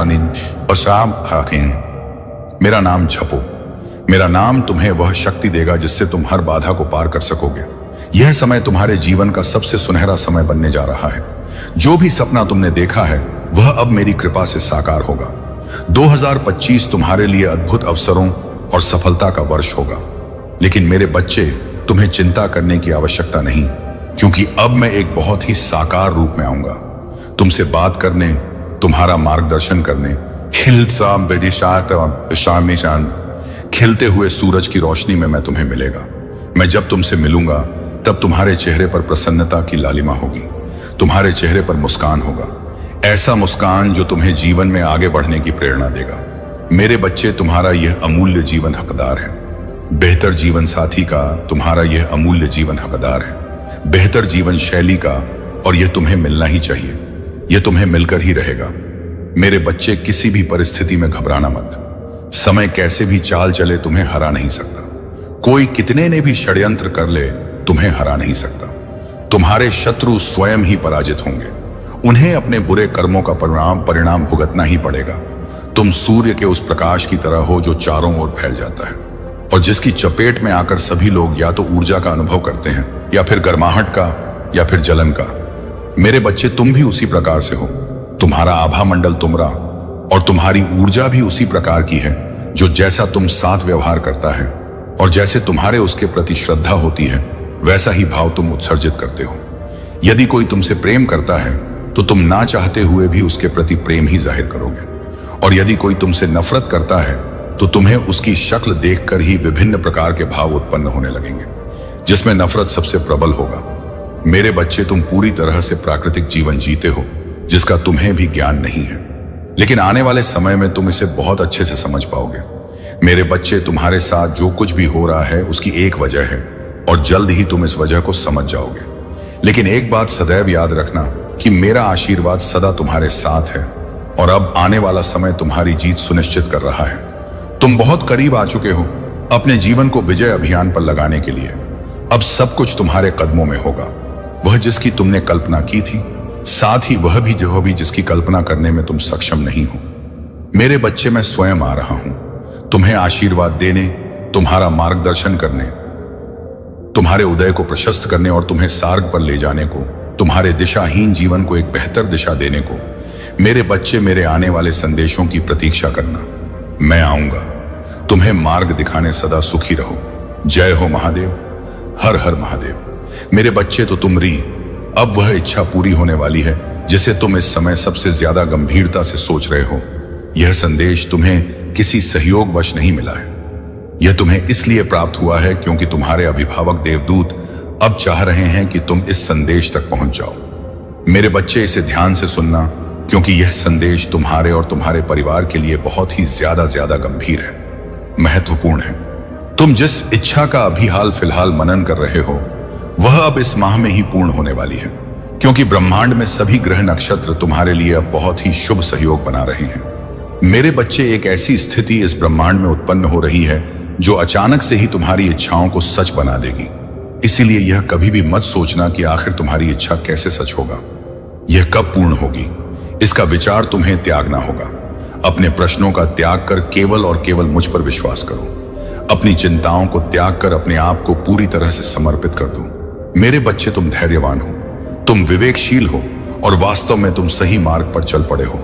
मेरा नाम जपो। मेरा नाम तुम्हें वह शक्ति देगा जिससे तुम हर बाधा को पार कर सकोगे। यह समय तुम्हारे जीवन का सबसे सुनहरा समय बनने जा रहा है। जो भी सपना तुमने देखा है वह अब मेरी कृपा से साकार होगा। 2025 तुम्हारे लिए अद्भुत अवसरों और सफलता का वर्ष होगा। लेकिन मेरे बच्चे, तुम्हें चिंता करने की आवश्यकता नहीं, क्योंकि अब मैं एक बहुत ही साकार रूप में आऊंगा। तुमसे बात करने, तुम्हारा मार्गदर्शन करने, खिलते हुए सूरज की रोशनी में मैं तुम्हें मिलेगा। मैं जब तुमसे मिलूंगा तब तुम्हारे चेहरे पर प्रसन्नता की लालिमा होगी। तुम्हारे चेहरे पर मुस्कान होगा, ऐसा मुस्कान जो तुम्हें जीवन में आगे बढ़ने की प्रेरणा देगा। मेरे बच्चे, तुम्हारा यह अमूल्य जीवन हकदार है। बेहतर जीवन साथी का तुम्हारा यह अमूल्य जीवन हकदार है। बेहतर जीवन शैली का, और यह तुम्हें मिलना ही चाहिए। यह तुम्हें मिलकर ही रहेगा। मेरे बच्चे, किसी भी परिस्थिति में घबराना मत। समय कैसे भी चाल चले तुम्हें हरा नहीं सकता। कोई कितने ने भी षड्यंत्र कर ले, तुम्हें हरा नहीं सकता। तुम्हारे शत्रु स्वयं ही पराजित होंगे। उन्हें अपने बुरे कर्मों का परिणाम भुगतना ही पड़ेगा। तुम सूर्य के उस प्रकाश की तरह हो जो चारों ओर फैल जाता है और जिसकी चपेट में आकर सभी लोग या तो ऊर्जा का अनुभव करते हैं या फिर गर्माहट का या फिर जलन का। मेरे बच्चे, तुम भी उसी प्रकार से हो। तुम्हारा आभा मंडल तुमरा और तुम्हारी ऊर्जा भी उसी प्रकार की है जो जैसा तुम साथ व्यवहार करता है और जैसे तुम्हारे उसके प्रति श्रद्धा होती है वैसा ही भाव तुम उत्सर्जित करते हो। यदि कोई तुमसे प्रेम करता है तो तुम ना चाहते हुए भी उसके प्रति प्रेम ही जाहिर करोगे, और यदि कोई तुमसे नफरत करता है तो तुम्हें उसकी शक्ल देखकर ही विभिन्न प्रकार के भाव उत्पन्न होने लगेंगे, जिसमें नफरत सबसे प्रबल होगा। मेरे बच्चे, तुम पूरी तरह से प्राकृतिक जीवन जीते हो जिसका तुम्हें भी ज्ञान नहीं है, लेकिन आने वाले समय में तुम इसे बहुत अच्छे से समझ पाओगे। मेरे बच्चे, तुम्हारे साथ जो कुछ भी हो रहा है उसकी एक वजह है और जल्द ही तुम इस वजह को समझ जाओगे। लेकिन एक बात सदैव याद रखना कि मेरा आशीर्वाद सदा तुम्हारे साथ है और अब आने वाला समय तुम्हारी जीत सुनिश्चित कर रहा है। तुम बहुत करीब आ चुके हो अपने जीवन को विजय अभियान पर लगाने के लिए। अब सब कुछ तुम्हारे कदमों में होगा, वह जिसकी तुमने कल्पना की थी, साथ ही वह भी जिसकी कल्पना करने में तुम सक्षम नहीं हो। मेरे बच्चे, मैं स्वयं आ रहा हूं तुम्हें आशीर्वाद देने, तुम्हारा मार्गदर्शन करने, तुम्हारे उदय को प्रशस्त करने और तुम्हें सार्ग पर ले जाने को, तुम्हारे दिशाहीन जीवन को एक बेहतर दिशा देने को। मेरे बच्चे, मेरे आने वाले संदेशों की प्रतीक्षा करना। मैं आऊंगा, तुम्हें मार्ग दिखाने। सदा सुखी रहो। जय हो महादेव। हर हर महादेव। मेरे बच्चे, तो तुम री, अब वह इच्छा पूरी होने वाली है जिसे तुम इस समय सबसे ज्यादा गंभीरता से सोच रहे हो। यह संदेश तुम्हें किसी सहयोगवश नहीं मिला है। यह तुम्हें इसलिए प्राप्त हुआ है क्योंकि तुम्हारे अभिभावक देवदूत अब चाह रहे हैं कि तुम इस संदेश तक पहुंच जाओ। मेरे बच्चे, इसे ध्यान से सुनना, क्योंकि यह संदेश तुम्हारे और तुम्हारे परिवार के लिए बहुत ही ज्यादा गंभीर है, महत्वपूर्ण है। तुम जिस इच्छा का अभी हाल फिलहाल मनन कर रहे हो, वह अब इस माह में ही पूर्ण होने वाली है, क्योंकि ब्रह्मांड में सभी ग्रह नक्षत्र तुम्हारे लिए अब बहुत ही शुभ सहयोग बना रहे हैं। मेरे बच्चे, एक ऐसी स्थिति इस ब्रह्मांड में उत्पन्न हो रही है जो अचानक से ही तुम्हारी इच्छाओं को सच बना देगी। इसीलिए यह कभी भी मत सोचना कि आखिर तुम्हारी इच्छा कैसे सच होगा, यह कब पूर्ण होगी। इसका विचार तुम्हें त्यागना होगा। अपने प्रश्नों का त्याग कर केवल और केवल मुझ पर विश्वास करो। अपनी चिंताओं को त्याग कर अपने आप को पूरी तरह से समर्पित कर दो। मेरे बच्चे, तुम धैर्यवान हो, तुम विवेकशील हो और वास्तव में तुम सही मार्ग पर चल पड़े हो।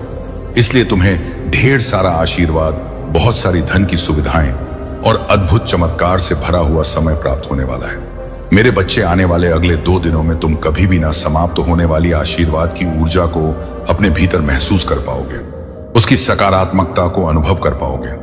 इसलिए तुम्हें ढेर सारा आशीर्वाद, बहुत सारी धन की सुविधाएं और अद्भुत चमत्कार से भरा हुआ समय प्राप्त होने वाला है। मेरे बच्चे, आने वाले अगले 2 दिनों में तुम कभी भी ना समाप्त होने वाली आशीर्वाद की ऊर्जा को अपने भीतर महसूस कर पाओगे, उसकी सकारात्मकता को अनुभव कर पाओगे।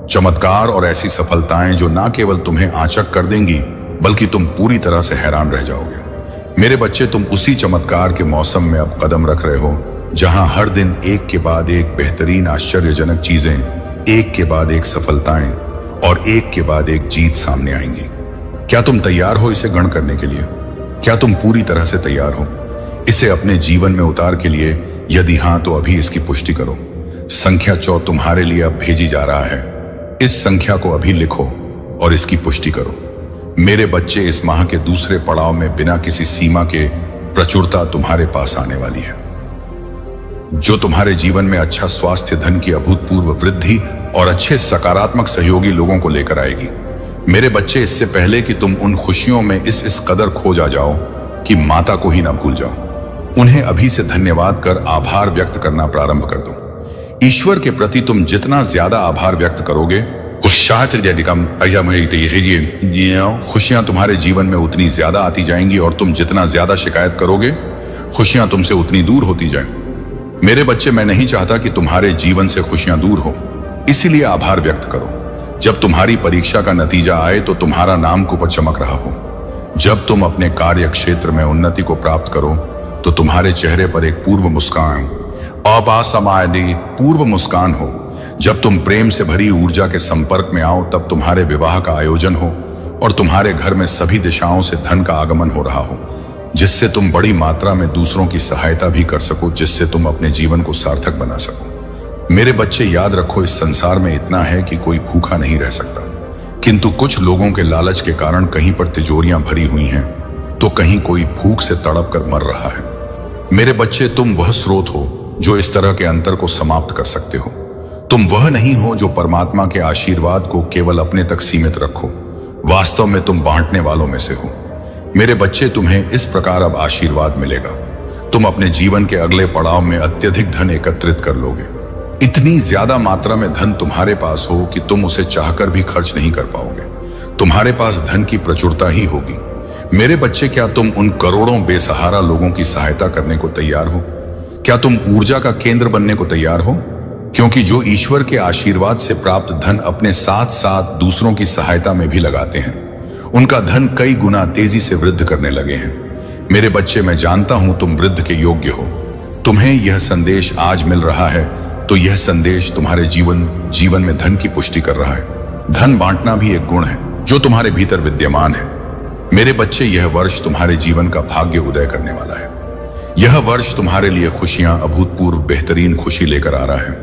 चमत्कार और ऐसी सफलताएं जो ना केवल तुम्हें आंचक कर देंगी, बल्कि तुम पूरी तरह से हैरान रह जाओगे। मेरे बच्चे, तुम उसी चमत्कार के मौसम में अब कदम रख रहे हो जहां हर दिन एक के बाद एक बेहतरीन आश्चर्यजनक चीजें, एक के बाद एक सफलताएं और एक के बाद एक जीत सामने आएंगी। क्या तुम तैयार हो इसे ग्रहण करने के लिए? क्या तुम पूरी तरह से तैयार हो इसे अपने जीवन में उतार के लिए? यदि हां, तो अभी इसकी पुष्टि करो। संख्या 4 तुम्हारे लिए अब भेजी जा रहा है। इस संख्या को अभी लिखो और इसकी पुष्टि करो। मेरे बच्चे, इस माह के दूसरे पड़ाव में बिना किसी सीमा के प्रचुरता तुम्हारे पास आने वाली है, जो तुम्हारे जीवन में अच्छा स्वास्थ्य, धन की अभूतपूर्व वृद्धि और अच्छे सकारात्मक सहयोगी लोगों को लेकर आएगी। मेरे बच्चे, इससे पहले कि तुम उन खुशियों में इस कदर खो जाओ कि माता को ही ना भूल जाओ, उन्हें अभी से धन्यवाद कर आभार व्यक्त करना प्रारंभ कर दो। ईश्वर के प्रति तुम जितना ज्यादा आभार व्यक्त करोगे, खुशियां तुम्हारे जीवन में उतनी ज्यादा आती जाएंगी, और तुम जितना ज्यादा शिकायत करोगे, खुशियां तुमसे उतनी दूर होती जाएं। मेरे बच्चे, मैं नहीं चाहता कि तुम्हारे जीवन से खुशियां दूर हो, इसीलिए आभार व्यक्त करो। जब तुम्हारी परीक्षा का नतीजा आए तो तुम्हारा नाम कुपर चमक रहा हो। जब तुम अपने कार्य क्षेत्र में उन्नति को प्राप्त करो तो तुम्हारे चेहरे पर एक पूर्व मुस्कान, अबासमायनी पूर्व मुस्कान हो। जब तुम प्रेम से भरी ऊर्जा के संपर्क में आओ, तब तुम्हारे विवाह का आयोजन हो और तुम्हारे घर में सभी दिशाओं से धन का आगमन हो रहा हो, जिससे तुम बड़ी मात्रा में दूसरों की सहायता भी कर सको, जिससे तुम अपने जीवन को सार्थक बना सको। मेरे बच्चे, याद रखो, इस संसार में इतना है कि कोई भूखा नहीं रह सकता, किंतु कुछ लोगों के लालच के कारण कहीं पर तिजोरियां भरी हुई हैं तो कहीं कोई भूख से तड़प कर मर रहा है। मेरे बच्चे, तुम वह स्रोत हो जो इस तरह के अंतर को समाप्त कर सकते हो। तुम वह नहीं हो जो परमात्मा के आशीर्वाद को केवल अपने तक सीमित रखो। वास्तव में तुम बांटने वालों में से हो। मेरे बच्चे, तुम्हें इस प्रकार अब आशीर्वाद मिलेगा। तुम अपने जीवन के अगले पड़ाव में अत्यधिक धन एकत्रित कर लोगे। इतनी ज्यादा मात्रा में धन तुम्हारे पास हो कि तुम उसे चाहकर भी खर्च नहीं कर पाओगे। तुम्हारे पास धन की प्रचुरता ही होगी। मेरे बच्चे, क्या तुम उन करोड़ों बेसहारा लोगों की सहायता करने को तैयार हो? क्या तुम ऊर्जा का केंद्र बनने को तैयार हो? क्योंकि जो ईश्वर के आशीर्वाद से प्राप्त धन अपने साथ साथ दूसरों की सहायता में भी लगाते हैं, उनका धन कई गुना तेजी से वृद्धि करने लगे हैं। मेरे बच्चे, मैं जानता हूं तुम वृद्धि के योग्य हो। तुम्हें यह संदेश आज मिल रहा है तो यह संदेश तुम्हारे जीवन में धन की पुष्टि कर रहा है। धन बांटना भी एक गुण है जो तुम्हारे भीतर विद्यमान है। मेरे बच्चे, यह वर्ष तुम्हारे जीवन का भाग्य उदय करने वाला है। यह वर्ष तुम्हारे लिए खुशियां, अभूतपूर्व बेहतरीन खुशी लेकर आ रहा है।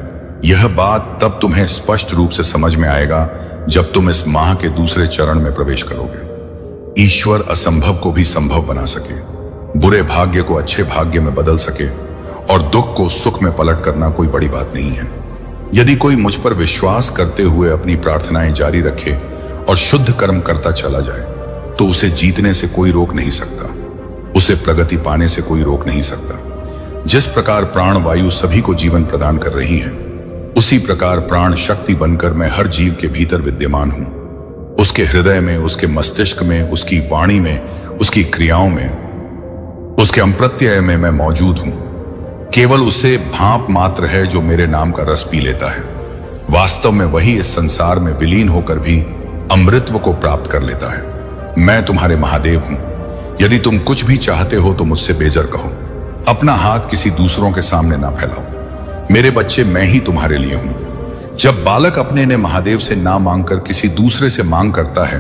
यह बात तब तुम्हें स्पष्ट रूप से समझ में आएगा जब तुम इस माह के दूसरे चरण में प्रवेश करोगे। ईश्वर असंभव को भी संभव बना सके, बुरे भाग्य को अच्छे भाग्य में बदल सके और दुख को सुख में पलट करना कोई बड़ी बात नहीं है। यदि कोई मुझ पर विश्वास करते हुए अपनी प्रार्थनाएं जारी रखे और शुद्ध कर्म करता चला जाए तो उसे जीतने से कोई रोक नहीं सकता, उसे प्रगति पाने से कोई रोक नहीं सकता। जिस प्रकार प्राण वायु सभी को जीवन प्रदान कर रही है, उसी प्रकार प्राण शक्ति बनकर मैं हर जीव के भीतर विद्यमान हूं। उसके हृदय में, उसके मस्तिष्क में, उसकी वाणी में, उसकी क्रियाओं में, उसके अप्रत्यय में मैं मौजूद हूं। केवल उसे भाप मात्र है जो मेरे नाम का रस पी लेता है। वास्तव में वही इस संसार में विलीन होकर भी अमृतत्व को प्राप्त कर लेता है। मैं तुम्हारे महादेव हूं। यदि तुम कुछ भी चाहते हो तो मुझसे बेजर कहो। अपना हाथ किसी दूसरों के सामने ना फैलाओ। मेरे बच्चे, मैं ही तुम्हारे लिए हूं। जब बालक अपने ने महादेव से ना मांगकर किसी दूसरे से मांग करता है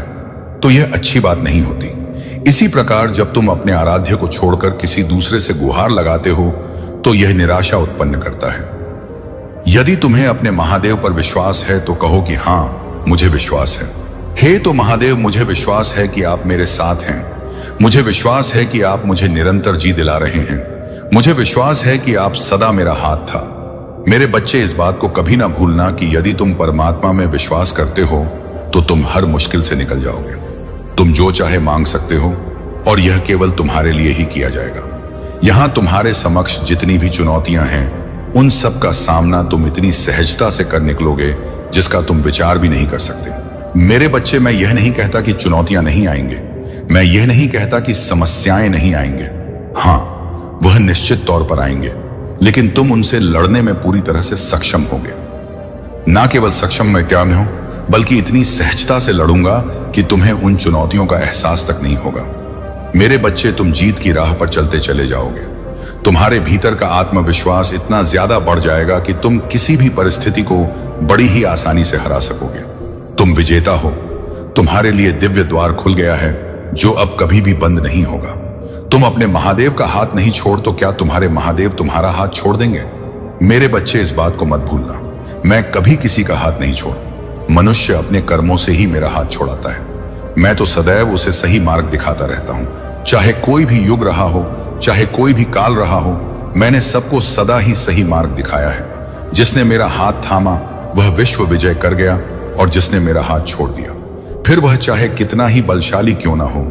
तो यह अच्छी बात नहीं होती। इसी प्रकार जब तुम अपने आराध्य को छोड़कर किसी दूसरे से गुहार लगाते हो तो यह निराशा उत्पन्न करता है। यदि तुम्हें अपने महादेव पर विश्वास है तो कहो कि हां, मुझे विश्वास है। हे तो महादेव, मुझे विश्वास है कि आप मेरे साथ हैं। मुझे विश्वास है कि आप मुझे निरंतर जी दिला रहे हैं। मुझे विश्वास है कि आप सदा मेरा हाथ था। मेरे बच्चे, इस बात को कभी ना भूलना कि यदि तुम परमात्मा में विश्वास करते हो तो तुम हर मुश्किल से निकल जाओगे। तुम जो चाहे मांग सकते हो और यह केवल तुम्हारे लिए ही किया जाएगा। यहां तुम्हारे समक्ष जितनी भी चुनौतियां हैं, उन सब का सामना तुम इतनी सहजता से कर निकलोगे जिसका तुम विचार भी नहीं कर सकते। मेरे बच्चे, मैं यह नहीं कहता कि चुनौतियां नहीं आएंगे। मैं यह नहीं कहता कि समस्याएं नहीं आएंगे। हां, वह निश्चित तौर पर आएंगे, लेकिन तुम उनसे लड़ने में पूरी तरह से सक्षम होगे। ना केवल सक्षम मैं क्या हूं, बल्कि इतनी सहजता से लड़ूंगा कि तुम्हें उन चुनौतियों का एहसास तक नहीं होगा। मेरे बच्चे, तुम जीत की राह पर चलते चले जाओगे। तुम्हारे भीतर का आत्मविश्वास इतना ज्यादा बढ़ जाएगा कि तुम किसी भी परिस्थिति को बड़ी ही आसानी से हरा सकोगे। तुम विजेता हो। तुम्हारे लिए दिव्य द्वार खुल गया है जो अब कभी भी बंद नहीं होगा। तुम अपने महादेव का हाथ नहीं छोड़ तो क्या तुम्हारे महादेव तुम्हारा हाथ छोड़ देंगे? मेरे बच्चे, इस बात को मत भूलना, मैं कभी किसी का हाथ नहीं छोड़। मनुष्य अपने कर्मों से ही मेरा हाथ छोड़ाता है। मैं तो सदैव उसे सही मार्ग दिखाता रहता हूं। चाहे कोई भी युग रहा हो, चाहे कोई भी काल रहा हो, मैंने सबको सदा ही सही मार्ग दिखाया है। जिसने मेरा हाथ थामा वह विश्व विजय कर गया, और जिसने मेरा हाथ छोड़ दिया, फिर वह चाहे कितना ही बलशाली क्यों ना हो,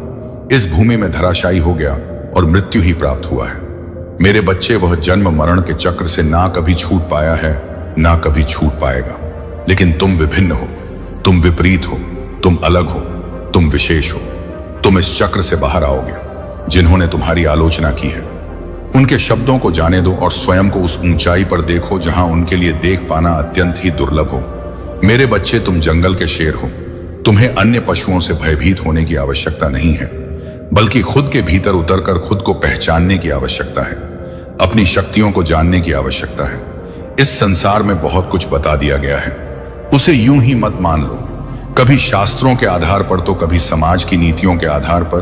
इस भूमि में धराशायी हो गया और मृत्यु ही प्राप्त हुआ है। मेरे बच्चे, वह जन्म मरण के चक्र से ना कभी छूट पाया है, ना कभी छूट पाएगा। लेकिन तुम विभिन्न हो, तुम विपरीत हो, तुम अलग हो, तुम विशेष हो। तुम इस चक्र से बाहर आओगे। जिन्होंने तुम्हारी आलोचना की है, उनके शब्दों को जाने दो और स्वयं को उस ऊंचाई पर देखो जहां उनके लिए देख पाना अत्यंत ही दुर्लभ हो। मेरे बच्चे, तुम जंगल के शेर हो। तुम्हें अन्य पशुओं से भयभीत होने की आवश्यकता नहीं है, बल्कि खुद के भीतर उतरकर खुद को पहचानने की आवश्यकता है। अपनी शक्तियों को जानने की आवश्यकता है। इस संसार में बहुत कुछ बता दिया गया है, उसे यूं ही मत मान लो। कभी शास्त्रों के आधार पर तो कभी समाज की नीतियों के आधार पर,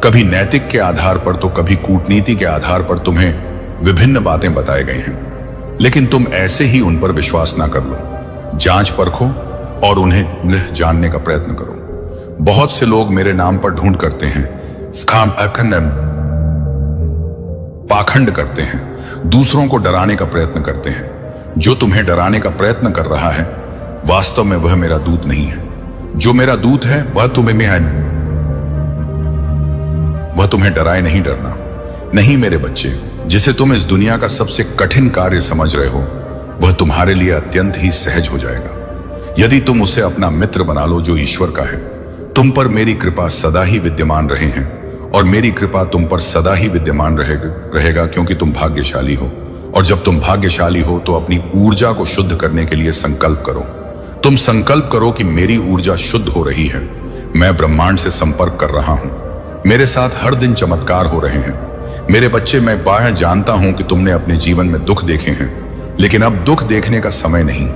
कभी नैतिक के आधार पर तो कभी कूटनीति के आधार पर तुम्हें विभिन्न बातें बताए गए हैं। लेकिन तुम ऐसे ही उन पर विश्वास ना कर लो। जांच परखो और उन्हें जानने का प्रयत्न करो। बहुत से लोग मेरे नाम पर ढूंढ करते हैं, पाखंड करते हैं, दूसरों को डराने का प्रयत्न करते हैं। जो तुम्हें डराने का प्रयत्न कर रहा है, वास्तव में वह मेरा दूत नहीं है। जो मेरा दूत है वह तुम्हें डराए नहीं डरना। नहीं मेरे बच्चे, जिसे तुम इस दुनिया का सबसे कठिन कार्य समझ रहे हो, वह तुम्हारे लिए अत्यंत ही सहज हो जाएगा यदि तुम उसे अपना मित्र बना लो जो ईश्वर का है। तुम पर मेरी कृपा सदा ही विद्यमान रहे हैं, और मेरी कृपा तुम पर सदा ही विद्यमान रहेगा क्योंकि तुम भाग्यशाली हो। और जब तुम भाग्यशाली हो तो अपनी ऊर्जा को शुद्ध करने के लिए संकल्प करो। तुम संकल्प करो कि मेरी ऊर्जा शुद्ध हो रही है, मैं ब्रह्मांड से संपर्क कर रहा हूं, मेरे साथ हर दिन चमत्कार हो रहे हैं। मेरे बच्चे, मैं बाहर जानता हूं कि तुमने अपने जीवन में दुख देखे हैं, लेकिन अब दुख देखने का समय नहीं,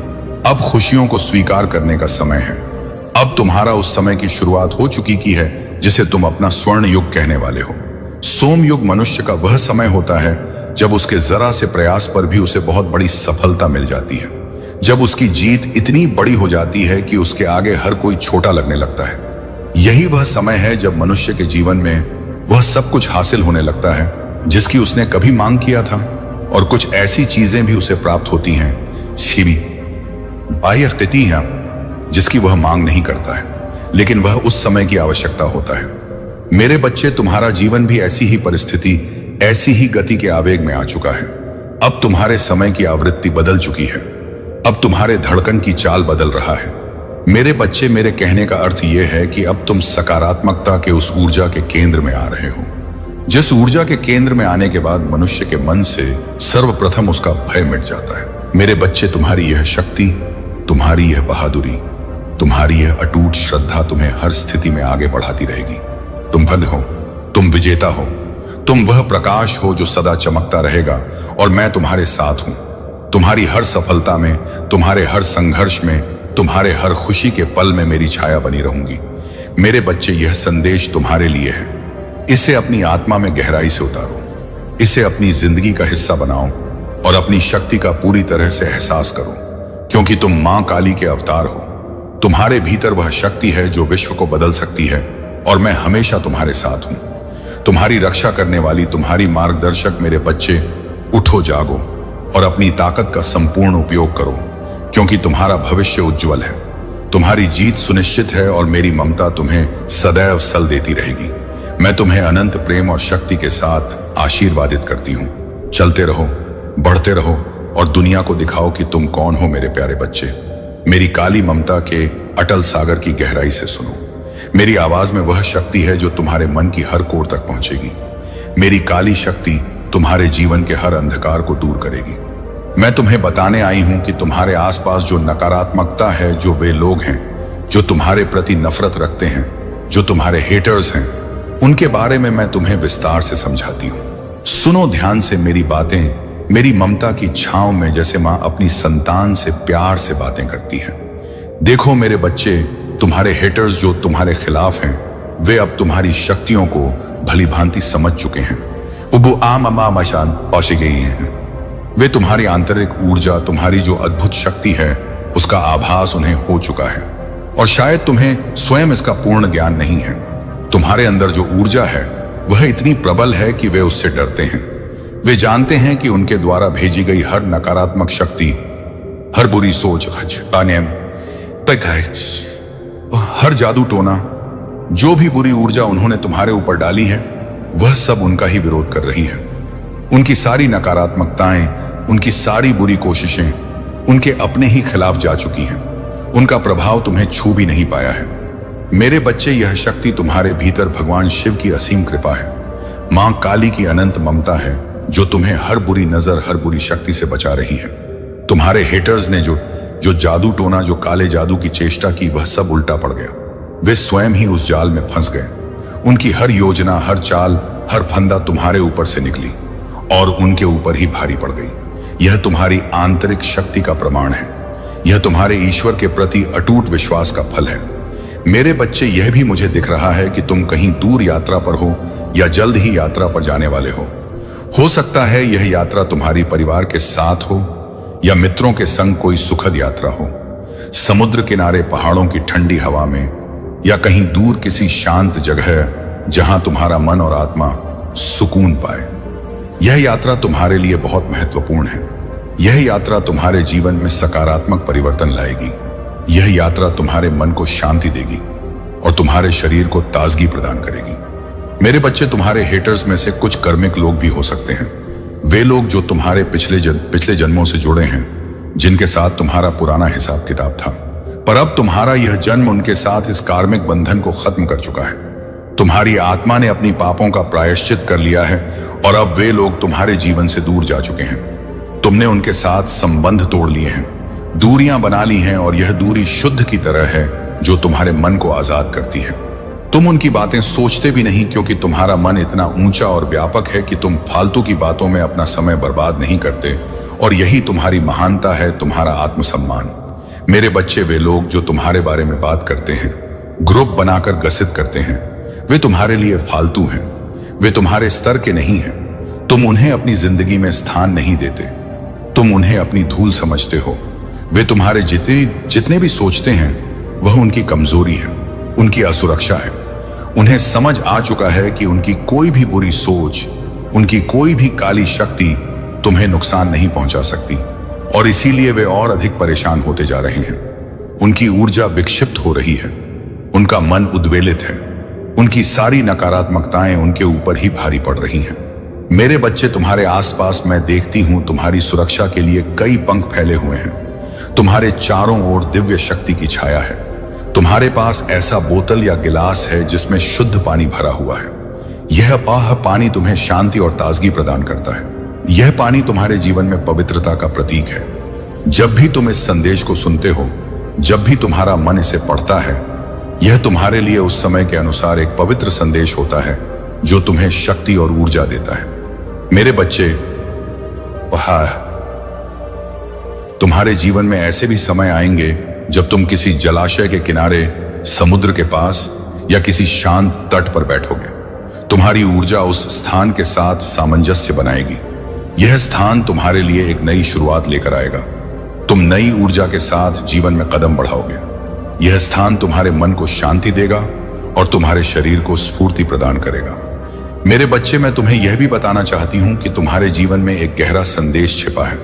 अब खुशियों को स्वीकार करने का समय है। अब तुम्हारा उस समय की शुरुआत हो चुकी की है जिसे तुम अपना स्वर्ण युग कहने वाले हो। सोम युग मनुष्य का वह समय होता है जब उसके जरा से प्रयास पर भी उसे बहुत बड़ी सफलता मिल जाती है, जब उसकी जीत इतनी बड़ी हो जाती है कि उसके आगे हर कोई छोटा लगने लगता है। यही वह समय है जब मनुष्य के जीवन में वह सब कुछ हासिल होने लगता है जिसकी उसने कभी मांग किया था, और कुछ ऐसी चीजें भी उसे प्राप्त होती हैं शिवी बाह्य स्थिति है जिसकी वह मांग नहीं करता है, लेकिन वह उस समय की आवश्यकता होता है। मेरे बच्चे, तुम्हारा जीवन भी ऐसी ही परिस्थिति, ऐसी ही गति के आवेग में आ चुका है। अब तुम्हारे समय की आवृत्ति बदल चुकी है। अब तुम्हारे धड़कन की चाल बदल रहा है। मेरे बच्चे, मेरे कहने का अर्थ यह है कि अब तुम सकारात्मकता के उस ऊर्जा के केंद्र में आ रहे हो, जिस ऊर्जा के केंद्र में आने के बाद मनुष्य के मन से सर्वप्रथम उसका भय मिट जाता है। मेरे बच्चे, तुम्हारी यह शक्ति, तुम्हारी यह बहादुरी, तुम्हारी यह अटूट श्रद्धा तुम्हें हर स्थिति में आगे बढ़ाती रहेगी। तुम भद्र हो, तुम विजेता हो, तुम वह प्रकाश हो जो सदा चमकता रहेगा, और मैं तुम्हारे साथ हूं। तुम्हारी हर सफलता में, तुम्हारे हर संघर्ष में, तुम्हारे हर खुशी के पल में मेरी छाया बनी रहूंगी। मेरे बच्चे, यह संदेश तुम्हारे लिए है। इसे अपनी आत्मा में गहराई से उतारो, इसे अपनी जिंदगी का हिस्सा बनाओ और अपनी शक्ति का पूरी तरह से एहसास करो, क्योंकि तुम मां काली के अवतार हो। तुम्हारे भीतर वह शक्ति है जो विश्व को बदल सकती है, और मैं हमेशा तुम्हारे साथ हूं, तुम्हारी रक्षा करने वाली, तुम्हारी मार्गदर्शक। मेरे बच्चे, उठो, जागो और अपनी ताकत का संपूर्ण उपयोग करो, क्योंकि तुम्हारा भविष्य उज्जवल है। तुम्हारी जीत सुनिश्चित है और मेरी ममता तुम्हें सदैव सल देती रहेगी। मैं तुम्हें अनंत प्रेम और शक्ति के साथ आशीर्वादित करती हूं। चलते रहो, बढ़ते रहो और दुनिया को दिखाओ कि तुम कौन हो। मेरे प्यारे बच्चे, मेरी काली ममता के अटल सागर की गहराई से सुनो। मेरी आवाज में वह शक्ति है जो तुम्हारे मन की हर कोर तक पहुंचेगी। मेरी काली शक्ति तुम्हारे जीवन के हर अंधकार को दूर करेगी। मैं तुम्हें बताने आई हूं कि तुम्हारे आसपास जो नकारात्मकता है, जो वे लोग हैं जो तुम्हारे प्रति नफरत रखते हैं, जो तुम्हारे हेटर्स हैं, उनके बारे में मैं तुम्हें विस्तार से समझाती हूं। सुनो ध्यान से मेरी बातें। मेरी ममता की छांव में जैसे मां अपनी संतान से प्यार से बातें करती है। देखो मेरे बच्चे, तुम्हारे हेटर्स जो तुम्हारे खिलाफ हैं, वे अब तुम्हारी शक्तियों को भली भांति समझ चुके हैं। उबु आम अमा मशान पहुंच गई हैं। वे तुम्हारी आंतरिक ऊर्जा, तुम्हारी जो अद्भुत शक्ति है, उसका आभास उन्हें हो चुका है, और शायद तुम्हें स्वयं इसका पूर्ण ज्ञान नहीं है। तुम्हारे अंदर जो ऊर्जा है वह इतनी प्रबल है कि वे उससे डरते हैं। वे जानते हैं कि उनके द्वारा भेजी गई हर नकारात्मक शक्ति, हर बुरी सोच, हर जादू टोना, जो भी बुरी ऊर्जा उन्होंने तुम्हारे ऊपर डाली है, वह सब उनका ही विरोध कर रही है। उनकी सारी नकारात्मकताएं, उनकी सारी बुरी कोशिशें उनके अपने ही खिलाफ जा चुकी हैं। उनका प्रभाव तुम्हें छू भी नहीं पाया है। मेरे बच्चे, यह शक्ति तुम्हारे भीतर भगवान शिव की असीम कृपा है। मां काली की अनंत ममता है जो तुम्हें हर बुरी नजर, हर बुरी शक्ति से बचा रही है। तुम्हारे हेटर्स ने जो जादू टोना, जो काले जादू की चेष्टा की, वह सब उल्टा पड़ गया। वे स्वयं ही उस जाल में फंस गए। उनकी हर योजना, हर चाल, हर फंदा तुम्हारे ऊपर से निकली और उनके ऊपर ही भारी पड़ गई। यह तुम्हारी आंतरिक शक्ति का प्रमाण है। यह तुम्हारे ईश्वर के प्रति अटूट विश्वास का फल है। मेरे बच्चे, यह भी मुझे दिख रहा है कि तुम कहीं दूर यात्रा पर हो या जल्द ही यात्रा पर जाने वाले हो सकता है यह यात्रा तुम्हारी परिवार के साथ हो या मित्रों के संग कोई सुखद यात्रा हो, समुद्र किनारे, पहाड़ों की ठंडी हवा में, या कहीं दूर किसी शांत जगह जहां तुम्हारा मन और आत्मा सुकून पाए। यह यात्रा तुम्हारे लिए बहुत महत्वपूर्ण है। यह यात्रा तुम्हारे जीवन में सकारात्मक परिवर्तन लाएगी। यह यात्रा तुम्हारे मन को शांति देगी और तुम्हारे शरीर को ताजगी प्रदान करेगी। मेरे बच्चे, तुम्हारे हेटर्स में से कुछ कर्मिक लोग भी हो सकते हैं। वे लोग जो तुम्हारे पिछले जन्मों से जुड़े हैं, जिनके साथ तुम्हारा पुराना हिसाब किताब था, पर अब तुम्हारा यह जन्म उनके साथ इस कार्मिक बंधन को खत्म कर चुका है। तुम्हारी आत्मा ने अपनी पापों का प्रायश्चित कर लिया है और अब वे लोग तुम्हारे जीवन से दूर जा चुके हैं। तुमने उनके साथ संबंध तोड़ लिए हैं, दूरियां बना ली हैं, और यह दूरी शुद्ध की तरह है जो तुम्हारे मन को आजाद करती है। तुम उनकी बातें सोचते भी नहीं, क्योंकि तुम्हारा मन इतना ऊंचा और व्यापक है कि तुम फालतू की बातों में अपना समय बर्बाद नहीं करते, और यही तुम्हारी महानता है, तुम्हारा आत्मसम्मान। मेरे बच्चे, वे लोग जो तुम्हारे बारे में बात करते हैं, ग्रुप बनाकर गसित करते हैं, वे तुम्हारे लिए फालतू हैं। वे तुम्हारे स्तर के नहीं हैं। तुम उन्हें अपनी जिंदगी में स्थान नहीं देते। तुम उन्हें अपनी धूल समझते हो। वे तुम्हारे जितने भी सोचते हैं वह उनकी कमजोरी है, उनकी असुरक्षा है। उन्हें समझ आ चुका है कि उनकी कोई भी बुरी सोच, उनकी कोई भी काली शक्ति तुम्हें नुकसान नहीं पहुंचा सकती, और इसीलिए वे और अधिक परेशान होते जा रहे हैं। उनकी ऊर्जा विक्षिप्त हो रही है, उनका मन उद्वेलित है। उनकी सारी नकारात्मकताएं उनके ऊपर ही भारी पड़ रही हैं। मेरे बच्चे, तुम्हारे आसपास मैं देखती हूं तुम्हारी सुरक्षा के लिए कई पंख फैले हुए हैं। तुम्हारे चारों ओर दिव्य शक्ति की छाया है। तुम्हारे पास ऐसा बोतल या गिलास है जिसमें शुद्ध पानी भरा हुआ है। यह पानी तुम्हें शांति और ताजगी प्रदान करता है। यह पानी तुम्हारे जीवन में पवित्रता का प्रतीक है। जब भी तुम इस संदेश को सुनते हो, जब भी तुम्हारा मन इसे पढ़ता है, यह तुम्हारे लिए उस समय के अनुसार एक पवित्र संदेश होता है जो तुम्हें शक्ति और ऊर्जा देता है। मेरे बच्चे, तुम्हारे जीवन में ऐसे भी समय आएंगे जब तुम किसी जलाशय के किनारे, समुद्र के पास या किसी शांत तट पर बैठोगे। तुम्हारी ऊर्जा उस स्थान के साथ सामंजस्य बनाएगी। यह स्थान तुम्हारे लिए एक नई शुरुआत लेकर आएगा। तुम नई ऊर्जा के साथ जीवन में कदम बढ़ाओगे। यह स्थान तुम्हारे मन को शांति देगा और तुम्हारे शरीर को स्फूर्ति प्रदान करेगा। मेरे बच्चे, मैं तुम्हें यह भी बताना चाहती हूं कि तुम्हारे जीवन में एक गहरा संदेश छिपा है।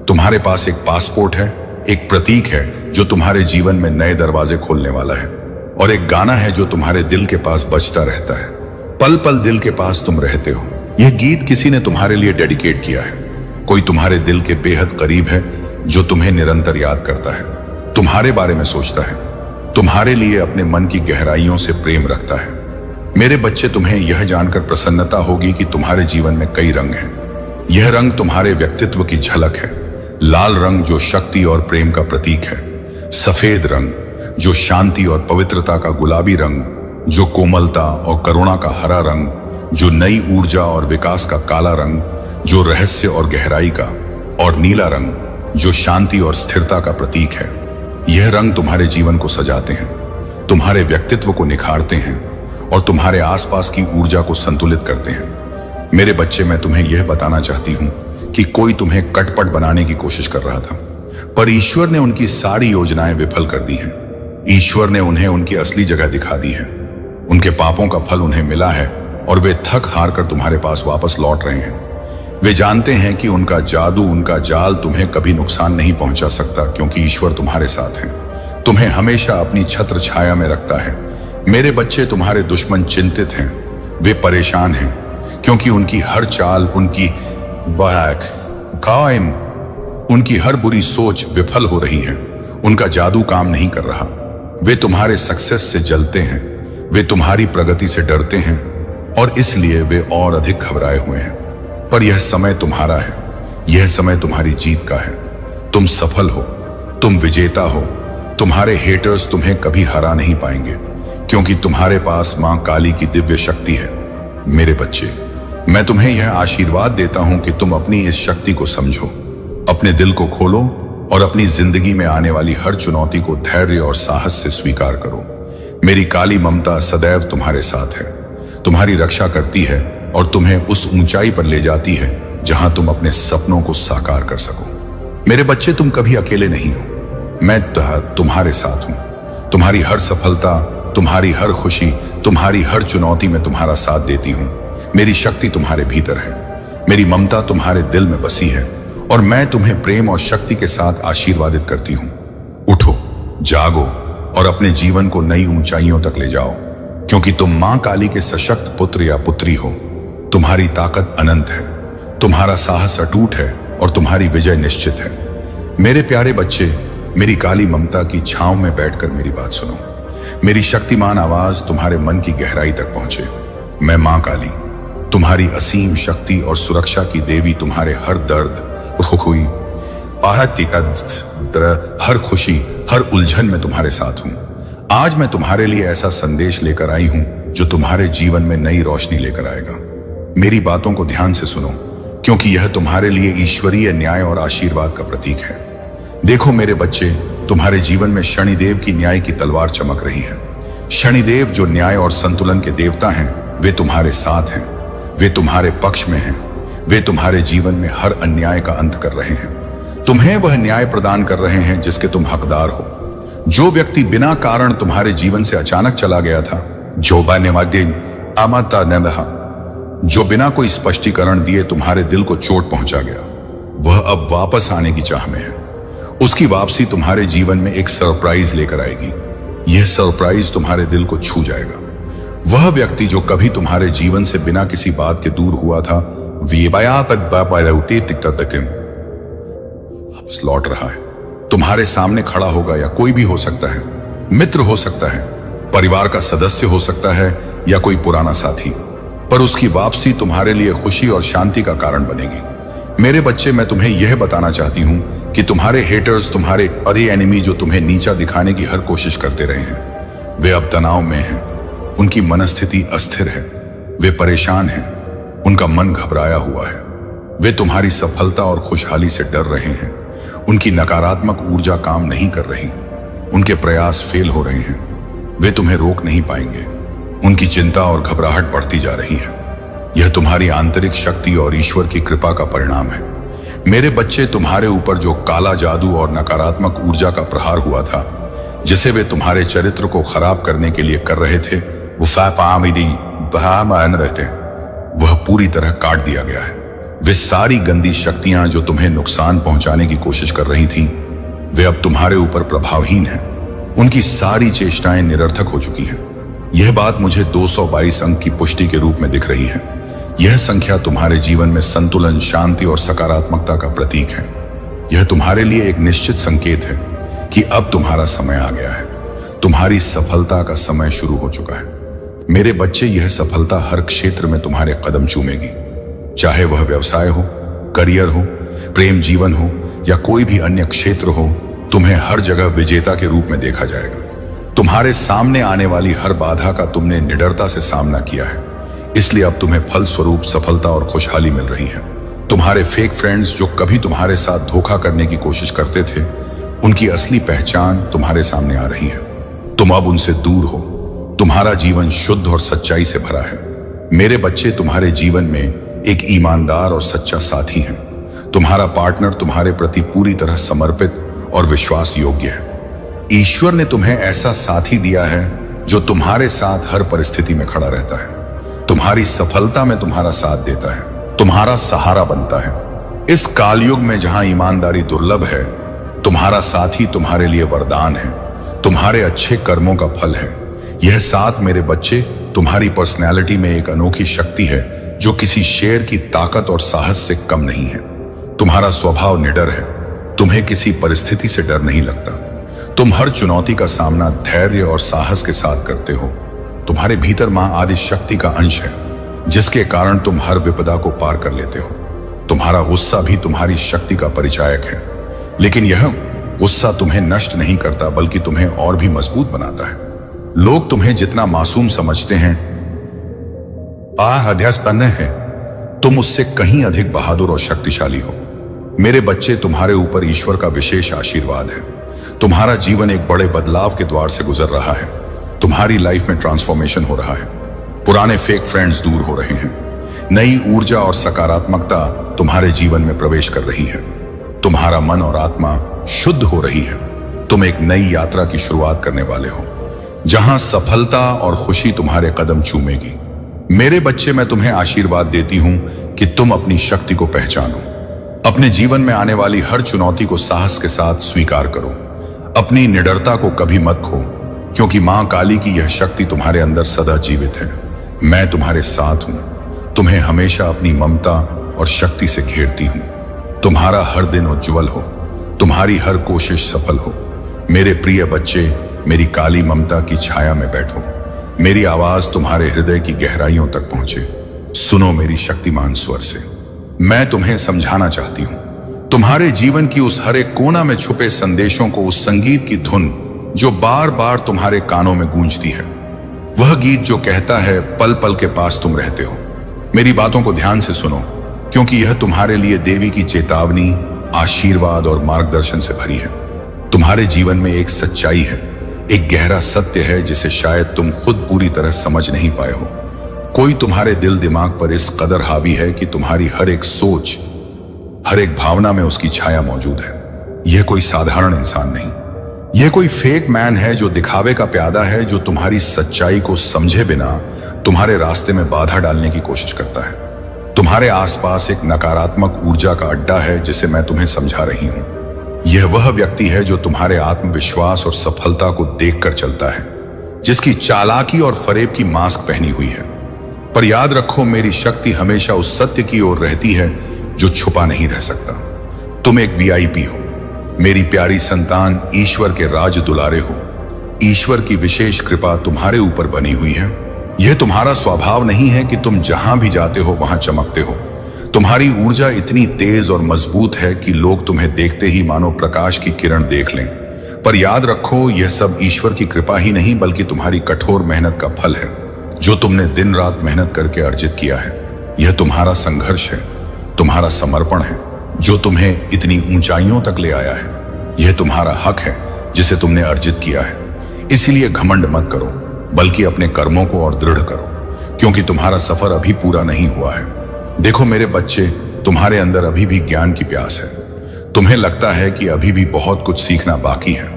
तुम्हारे पास एक पासपोर्ट है, एक प्रतीक है जो तुम्हारे जीवन में नए दरवाजे खोलने वाला है, और एक गाना है जो तुम्हारे दिल के पास बजता रहता है। पल पल दिल के पास तुम रहते हो। यह गीत किसी ने तुम्हारे लिए डेडिकेट किया है। कोई तुम्हारे दिल के बेहद करीब है जो तुम्हें निरंतर याद करता है, तुम्हारे बारे में सोचता है, तुम्हारे लिए अपने मन की गहराइयों से प्रेम रखता है। मेरे बच्चे, तुम्हें यह जानकर प्रसन्नता होगी कि तुम्हारे जीवन में कई रंग हैं। यह रंग तुम्हारे व्यक्तित्व की झलक है। लाल रंग जो शक्ति और प्रेम का प्रतीक है, सफेद रंग जो शांति और पवित्रता का गुलाबी रंग, जो कोमलता और करुणा का हरा रंग, जो नई ऊर्जा और विकास का काला रंग, जो रहस्य और गहराई का, और नीला रंग जो शांति और स्थिरता का प्रतीक है। यह रंग तुम्हारे जीवन को सजाते हैं, तुम्हारे व्यक्तित्व को निखारते हैं और तुम्हारे आसपास की ऊर्जा को संतुलित करते हैं। मेरे बच्चे, मैं तुम्हें यह बताना चाहती हूं कि कोई तुम्हें कटपट बनाने की कोशिश कर रहा था, पर ईश्वर ने उनकी सारी योजनाएं विफल कर दी हैं। ईश्वर ने उन्हें उनकी असली जगह दिखा दी है। उनके पापों का फल उन्हें मिला है और वे थक हार कर तुम्हारे पास वापस लौट रहे हैं। वे जानते हैं कि उनका जादू, उनका जाल तुम्हें कभी नुकसान नहीं पहुंचा सकता, क्योंकि ईश्वर तुम्हारे साथ है, तुम्हें हमेशा अपनी छत्र छाया में रखता है। मेरे बच्चे, तुम्हारे दुश्मन चिंतित हैं, वे परेशान हैं, क्योंकि उनकी हर चाल, उनकी हर बुरी सोच विफल हो रही है। उनका जादू काम नहीं कर रहा। वे तुम्हारे सक्सेस से जलते हैं, वे तुम्हारी प्रगति से डरते हैं और इसलिए वे और अधिक घबराए हुए हैं। पर यह समय तुम्हारा है, यह समय तुम्हारी जीत का है। तुम सफल हो, तुम विजेता हो। तुम्हारे हेटर्स तुम्हें कभी हरा नहीं पाएंगे, क्योंकि तुम्हारे पास मां काली की दिव्य शक्ति है। मेरे बच्चे, मैं तुम्हें यह आशीर्वाद देता हूं कि तुम अपनी इस शक्ति को समझो, अपने दिल को खोलो और अपनी जिंदगी में आने वाली हर चुनौती को धैर्य और साहस से स्वीकार करो। मेरी काली ममता सदैव तुम्हारे साथ है, तुम्हारी रक्षा करती है और तुम्हें उस ऊंचाई पर ले जाती है जहां तुम अपने सपनों को साकार कर सको। मेरे बच्चे, तुम कभी अकेले नहीं हो। मैं तुम्हारे साथ हूं। तुम्हारी हर सफलता, तुम्हारी हर खुशी, तुम्हारी हर चुनौती में तुम्हारा साथ देती हूं। मेरी शक्ति तुम्हारे भीतर है, मेरी ममता तुम्हारे दिल में बसी है और मैं तुम्हें प्रेम और शक्ति के साथ आशीर्वादित करती हूं। उठो, जागो और अपने जीवन को नई ऊंचाइयों तक ले जाओ, क्योंकि तुम मां काली के सशक्त पुत्र या पुत्री हो। तुम्हारी ताकत अनंत है, तुम्हारा साहस अटूट है और तुम्हारी विजय निश्चित है। मेरे प्यारे बच्चे, मेरी काली ममता की छांव में बैठकर मेरी बात सुनो। मेरी शक्तिमान आवाज तुम्हारे मन की गहराई तक पहुंचे। मैं मां काली, तुम्हारी असीम शक्ति और सुरक्षा की देवी, तुम्हारे हर दर्द, हर खुशी, हर उलझन में तुम्हारे साथ हूं। आज मैं तुम्हारे लिए ऐसा संदेश लेकर आई हूं जो तुम्हारे जीवन में नई रोशनी लेकर आएगा। मेरी बातों को ध्यान से सुनो, क्योंकि यह तुम्हारे लिए ईश्वरीय न्याय और आशीर्वाद का प्रतीक है। देखो मेरे बच्चे, तुम्हारे जीवन में शनिदेव की न्याय की तलवार चमक रही है। शनिदेव जो न्याय और संतुलन के देवता हैं, वे तुम्हारे साथ हैं, वे तुम्हारे पक्ष में हैं, वे तुम्हारे जीवन में हर अन्याय का अंत कर रहे हैं। तुम्हें वह न्याय प्रदान कर रहे हैं जिसके तुम हकदार हो। जो व्यक्ति बिना कारण तुम्हारे जीवन से अचानक चला गया था, जो बिना कोई स्पष्टीकरण दिए तुम्हारे दिल को चोट पहुंचा गया, वह अब वापस आने की चाह में है। उसकी वापसी तुम्हारे जीवन में एक सरप्राइज लेकर आएगी। यह सरप्राइज तुम्हारे दिल को छू जाएगा। वह व्यक्ति जो कभी तुम्हारे जीवन से बिना किसी बात के दूर हुआ था, वापस लौट रहा है। तुम्हारे सामने खड़ा होगा, या कोई भी हो सकता है, मित्र हो सकता है, परिवार का सदस्य हो सकता है, या कोई पुराना साथी, पर उसकी वापसी तुम्हारे लिए खुशी और शांति का कारण बनेगी। मेरे बच्चे, मैं तुम्हें यह बताना चाहती हूं कि तुम्हारे हेटर्स, तुम्हारे अरे एनिमी जो तुम्हें नीचा दिखाने की हर कोशिश करते रहे हैं, वे अब तनाव में हैं। उनकी मनस्थिति अस्थिर है, वे परेशान हैं, उनका मन घबराया हुआ है। वे तुम्हारी सफलता और खुशहाली से डर रहे हैं। उनकी नकारात्मक ऊर्जा काम नहीं कर रही, उनके प्रयास फेल हो रहे हैं। वे तुम्हें रोक नहीं पाएंगे। उनकी चिंता और घबराहट बढ़ती जा रही है। यह तुम्हारी आंतरिक शक्ति और ईश्वर की कृपा का परिणाम है। मेरे बच्चे, तुम्हारे ऊपर जो काला जादू और नकारात्मक ऊर्जा का प्रहार हुआ था, जिसे वे तुम्हारे चरित्र को खराब करने के लिए कर रहे थे, वह पूरी तरह काट दिया गया है। वे सारी गंदी शक्तियां जो तुम्हें नुकसान पहुंचाने की कोशिश कर रही थीं, वे अब तुम्हारे ऊपर प्रभावहीन हैं। उनकी सारी चेष्टाएं निरर्थक हो चुकी हैं। यह बात मुझे 222 अंक की पुष्टि के रूप में दिख रही है। यह संख्या तुम्हारे जीवन में संतुलन, शांति और सकारात्मकता का प्रतीक है। यह तुम्हारे लिए एक निश्चित संकेत है कि अब तुम्हारा समय आ गया है। तुम्हारी सफलता का समय शुरू हो चुका है। मेरे बच्चे, यह सफलता हर क्षेत्र में तुम्हारे कदम चूमेगी, चाहे वह व्यवसाय हो, करियर हो, प्रेम जीवन हो या कोई भी अन्य क्षेत्र हो। तुम्हें हर जगह विजेता के रूप में देखा जाएगा। तुम्हारे सामने आने वाली हर बाधा का तुमने निडरता से सामना किया है, इसलिए अब तुम्हें फलस्वरूप सफलता और खुशहाली मिल रही है। तुम्हारे फेक फ्रेंड्स जो कभी तुम्हारे साथ धोखा करने की कोशिश करते थे, उनकी असली पहचान तुम्हारे सामने आ रही है। तुम अब उनसे दूर हो। तुम्हारा जीवन शुद्ध और सच्चाई से भरा है। मेरे बच्चे, तुम्हारे जीवन में एक ईमानदार और सच्चा साथी है। तुम्हारा पार्टनर तुम्हारे प्रति पूरी तरह समर्पित और विश्वास योग्य है। ईश्वर ने तुम्हें ऐसा साथी दिया है जो तुम्हारे साथ हर परिस्थिति में खड़ा रहता है, तुम्हारी सफलता में तुम्हारा साथ देता है, तुम्हारा सहारा बनता है। इस कालयुग में जहां ईमानदारी दुर्लभ है, तुम्हारा साथी तुम्हारे लिए वरदान है, तुम्हारे अच्छे कर्मों का फल है। यह साथ, मेरे बच्चे, तुम्हारी पर्सनैलिटी में एक अनोखी शक्ति है जो किसी शेर की ताकत और साहस से कम नहीं है। तुम्हारा स्वभाव निडर है। तुम्हें किसी परिस्थिति से डर नहीं लगता। तुम हर चुनौती का सामना धैर्य और साहस के साथ करते हो। तुम्हारे भीतर मां आदि शक्ति का अंश है, जिसके कारण तुम हर विपदा को पार कर लेते हो। तुम्हारा गुस्सा भी तुम्हारी शक्ति का परिचायक है, लेकिन यह गुस्सा तुम्हें नष्ट नहीं करता, बल्कि तुम्हें और भी मजबूत बनाता है। लोग तुम्हें जितना मासूम समझते हैं, तुम उससे कहीं अधिक बहादुर और शक्तिशाली हो। मेरे बच्चे, तुम्हारे ऊपर ईश्वर का विशेष आशीर्वाद है। तुम्हारा जीवन एक बड़े बदलाव के द्वार से गुजर रहा है। तुम्हारी लाइफ में ट्रांसफॉर्मेशन हो रहा है। पुराने फेक फ्रेंड्स दूर हो रहे हैं। नई ऊर्जा और सकारात्मकता तुम्हारे जीवन में प्रवेश कर रही है। तुम्हारा मन और आत्मा शुद्ध हो रही है। तुम एक नई यात्रा की शुरुआत करने वाले हो, जहां सफलता और खुशी तुम्हारे कदम चूमेगी। मेरे बच्चे, मैं तुम्हें आशीर्वाद देती हूं कि तुम अपनी शक्ति को पहचानो। अपने जीवन में आने वाली हर चुनौती को साहस के साथ स्वीकार करो। अपनी निडरता को कभी मत खो, क्योंकि मां काली की यह शक्ति तुम्हारे अंदर सदा जीवित है। मैं तुम्हारे साथ हूं। तुम्हें हमेशा अपनी ममता और शक्ति से घेरती हूं। तुम्हारा हर दिन उज्जवल हो, तुम्हारी हर कोशिश सफल हो। मेरे प्रिय बच्चे, मेरी काली ममता की छाया में बैठो। मेरी आवाज तुम्हारे हृदय की गहराइयों तक पहुंचे। सुनो मेरी शक्तिमान स्वर से। मैं तुम्हें समझाना चाहती हूं। तुम्हारे जीवन की उस हर एक कोना में छुपे संदेशों को, उस संगीत की धुन जो बार बार तुम्हारे कानों में गूंजती है। वह गीत जो कहता है, पल पल के पास तुम रहते हो। मेरी बातों को ध्यान से सुनो, क्योंकि यह तुम्हारे लिए देवी की चेतावनी, आशीर्वाद और मार्गदर्शन से भरी है। तुम्हारे जीवन में एक सच्चाई है, एक गहरा सत्य है जिसे शायद तुम खुद पूरी तरह समझ नहीं पाए हो। कोई तुम्हारे दिल दिमाग पर इस कदर हावी है कि तुम्हारी हर एक सोच, हर एक भावना में उसकी छाया मौजूद है। यह कोई साधारण इंसान नहीं, यह कोई फेक मैन है जो दिखावे का प्यादा है, जो तुम्हारी सच्चाई को समझे बिना तुम्हारे रास्ते में बाधा डालने की कोशिश करता है। तुम्हारे आसपास एक नकारात्मक ऊर्जा का अड्डा है जिसे मैं तुम्हें समझा रही हूं। यह वह व्यक्ति है जो तुम्हारे आत्मविश्वास और सफलता को देखकर चलता है, जिसकी चालाकी और फरेब की मास्क पहनी हुई है। पर याद रखो, मेरी शक्ति हमेशा उस सत्य की ओर रहती है जो छुपा नहीं रह सकता। तुम एक वीआईपी हो, मेरी प्यारी संतान, ईश्वर के राज दुलारे हो। ईश्वर की विशेष कृपा तुम्हारे ऊपर बनी हुई है। यह तुम्हारा स्वभाव नहीं है कि तुम जहां भी जाते हो वहां चमकते हो। तुम्हारी ऊर्जा इतनी तेज और मजबूत है कि लोग तुम्हें देखते ही मानो प्रकाश की किरण देख लें। पर याद रखो, यह सब ईश्वर की कृपा ही नहीं बल्कि तुम्हारी कठोर मेहनत का फल है, जो तुमने दिन रात मेहनत करके अर्जित किया है। यह तुम्हारा संघर्ष है, तुम्हारा समर्पण है, जो तुम्हें इतनी ऊंचाइयों तक ले आया है। यह तुम्हारा हक है जिसे तुमने अर्जित किया है। इसीलिए घमंड मत करो, बल्कि अपने कर्मों को और दृढ़ करो, क्योंकि तुम्हारा सफर अभी पूरा नहीं हुआ है। देखो मेरे बच्चे, तुम्हारे अंदर अभी भी ज्ञान की प्यास है। तुम्हें लगता है कि अभी भी बहुत कुछ सीखना बाकी है।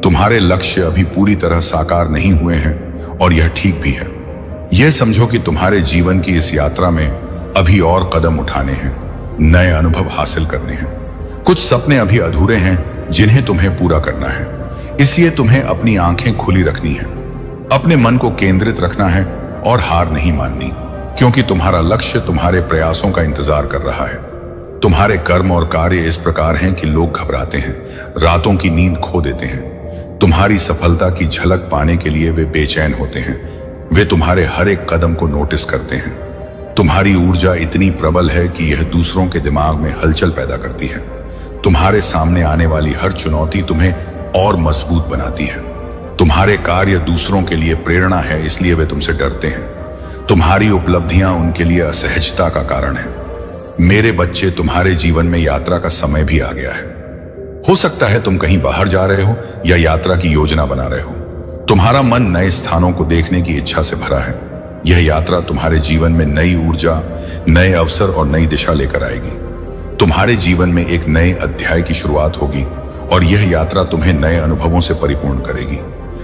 तुम्हारे लक्ष्य अभी पूरी तरह साकार नहीं हुए हैं, और यह ठीक भी है। यह समझो कि तुम्हारे जीवन की इस यात्रा में अभी और कदम उठाने हैं, नए अनुभव हासिल करने हैं। कुछ सपने अभी अधूरे हैं जिन्हें तुम्हें पूरा करना है। इसलिए तुम्हें अपनी आंखें खुली रखनी है, अपने मन को केंद्रित रखना है और हार नहीं माननी, क्योंकि तुम्हारा लक्ष्य तुम्हारे प्रयासों का इंतजार कर रहा है। तुम्हारे कर्म और कार्य इस प्रकार हैं कि लोग घबराते हैं, रातों की नींद खो देते हैं। तुम्हारी सफलता की झलक पाने के लिए वे बेचैन होते हैं। वे तुम्हारे हर एक कदम को नोटिस करते हैं। तुम्हारी ऊर्जा इतनी प्रबल है कि यह दूसरों के दिमाग में हलचल पैदा करती है। तुम्हारे सामने आने वाली हर चुनौती तुम्हें और मजबूत बनाती है। तुम्हारे कार्य दूसरों के लिए प्रेरणा है, इसलिए वे तुमसे डरते हैं। तुम्हारी उपलब्धियां उनके लिए असहजता का कारण है। मेरे बच्चे, तुम्हारे जीवन में यात्रा का समय भी आ गया है। हो सकता है तुम कहीं बाहर जा रहे हो या यात्रा की योजना बना रहे हो। तुम्हारा मन नए स्थानों को देखने की इच्छा से भरा है। यह यात्रा तुम्हारे जीवन में नई ऊर्जा, नए अवसर और नई दिशा लेकर आएगी। तुम्हारे जीवन में एक नए अध्याय की शुरुआत होगी, और यह यात्रा तुम्हें नए अनुभवों से परिपूर्ण करेगी।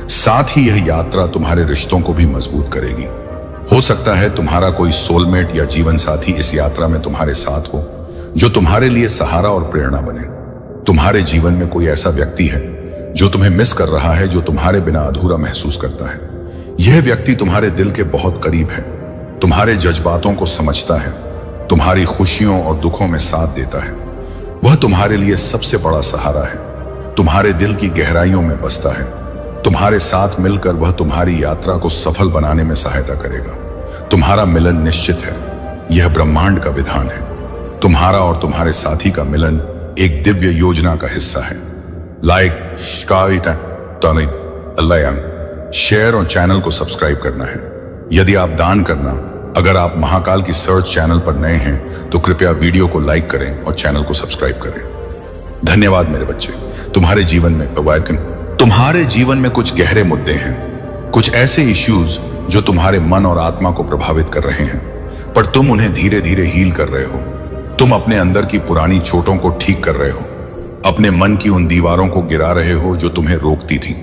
साथ ही यह यात्रा तुम्हारे रिश्तों को भी मजबूत करेगी। हो सकता है तुम्हारा कोई सोलमेट या जीवन साथी इस यात्रा में तुम्हारे साथ हो, जो तुम्हारे लिए सहारा और प्रेरणा बने। तुम्हारे जीवन में कोई ऐसा व्यक्ति है जो तुम्हें मिस कर रहा है, जो तुम्हारे बिना अधूरा महसूस करता है। यह व्यक्ति तुम्हारे दिल के बहुत करीब है, तुम्हारे जज्बातों को समझता है, तुम्हारी खुशियों और दुखों में साथ देता है। वह तुम्हारे लिए सबसे बड़ा सहारा है, तुम्हारे दिल की गहराइयों में बसता है। तुम्हारे साथ मिलकर वह तुम्हारी यात्रा को सफल बनाने में सहायता करेगा। तुम्हारा मिलन निश्चित है, यह ब्रह्मांड का विधान है। तुम्हारा और तुम्हारे साथी का मिलन एक दिव्य योजना का हिस्सा है। शेयर और चैनल को सब्सक्राइब करना है। यदि आप दान करना, अगर आप महाकाल की सर्च चैनल पर नए हैं तो कृपया वीडियो को लाइक करें और चैनल को सब्सक्राइब करें। धन्यवाद मेरे बच्चे। तुम्हारे जीवन में कुछ गहरे मुद्दे हैं, कुछ ऐसे इश्यूज जो तुम्हारे मन और आत्मा को प्रभावित कर रहे हैं, पर तुम उन्हें धीरे धीरे हील कर रहे हो। तुम अपने अंदर की पुरानी चोटों को ठीक कर रहे हो, अपने मन की उन दीवारों को गिरा रहे हो जो तुम्हें रोकती थी।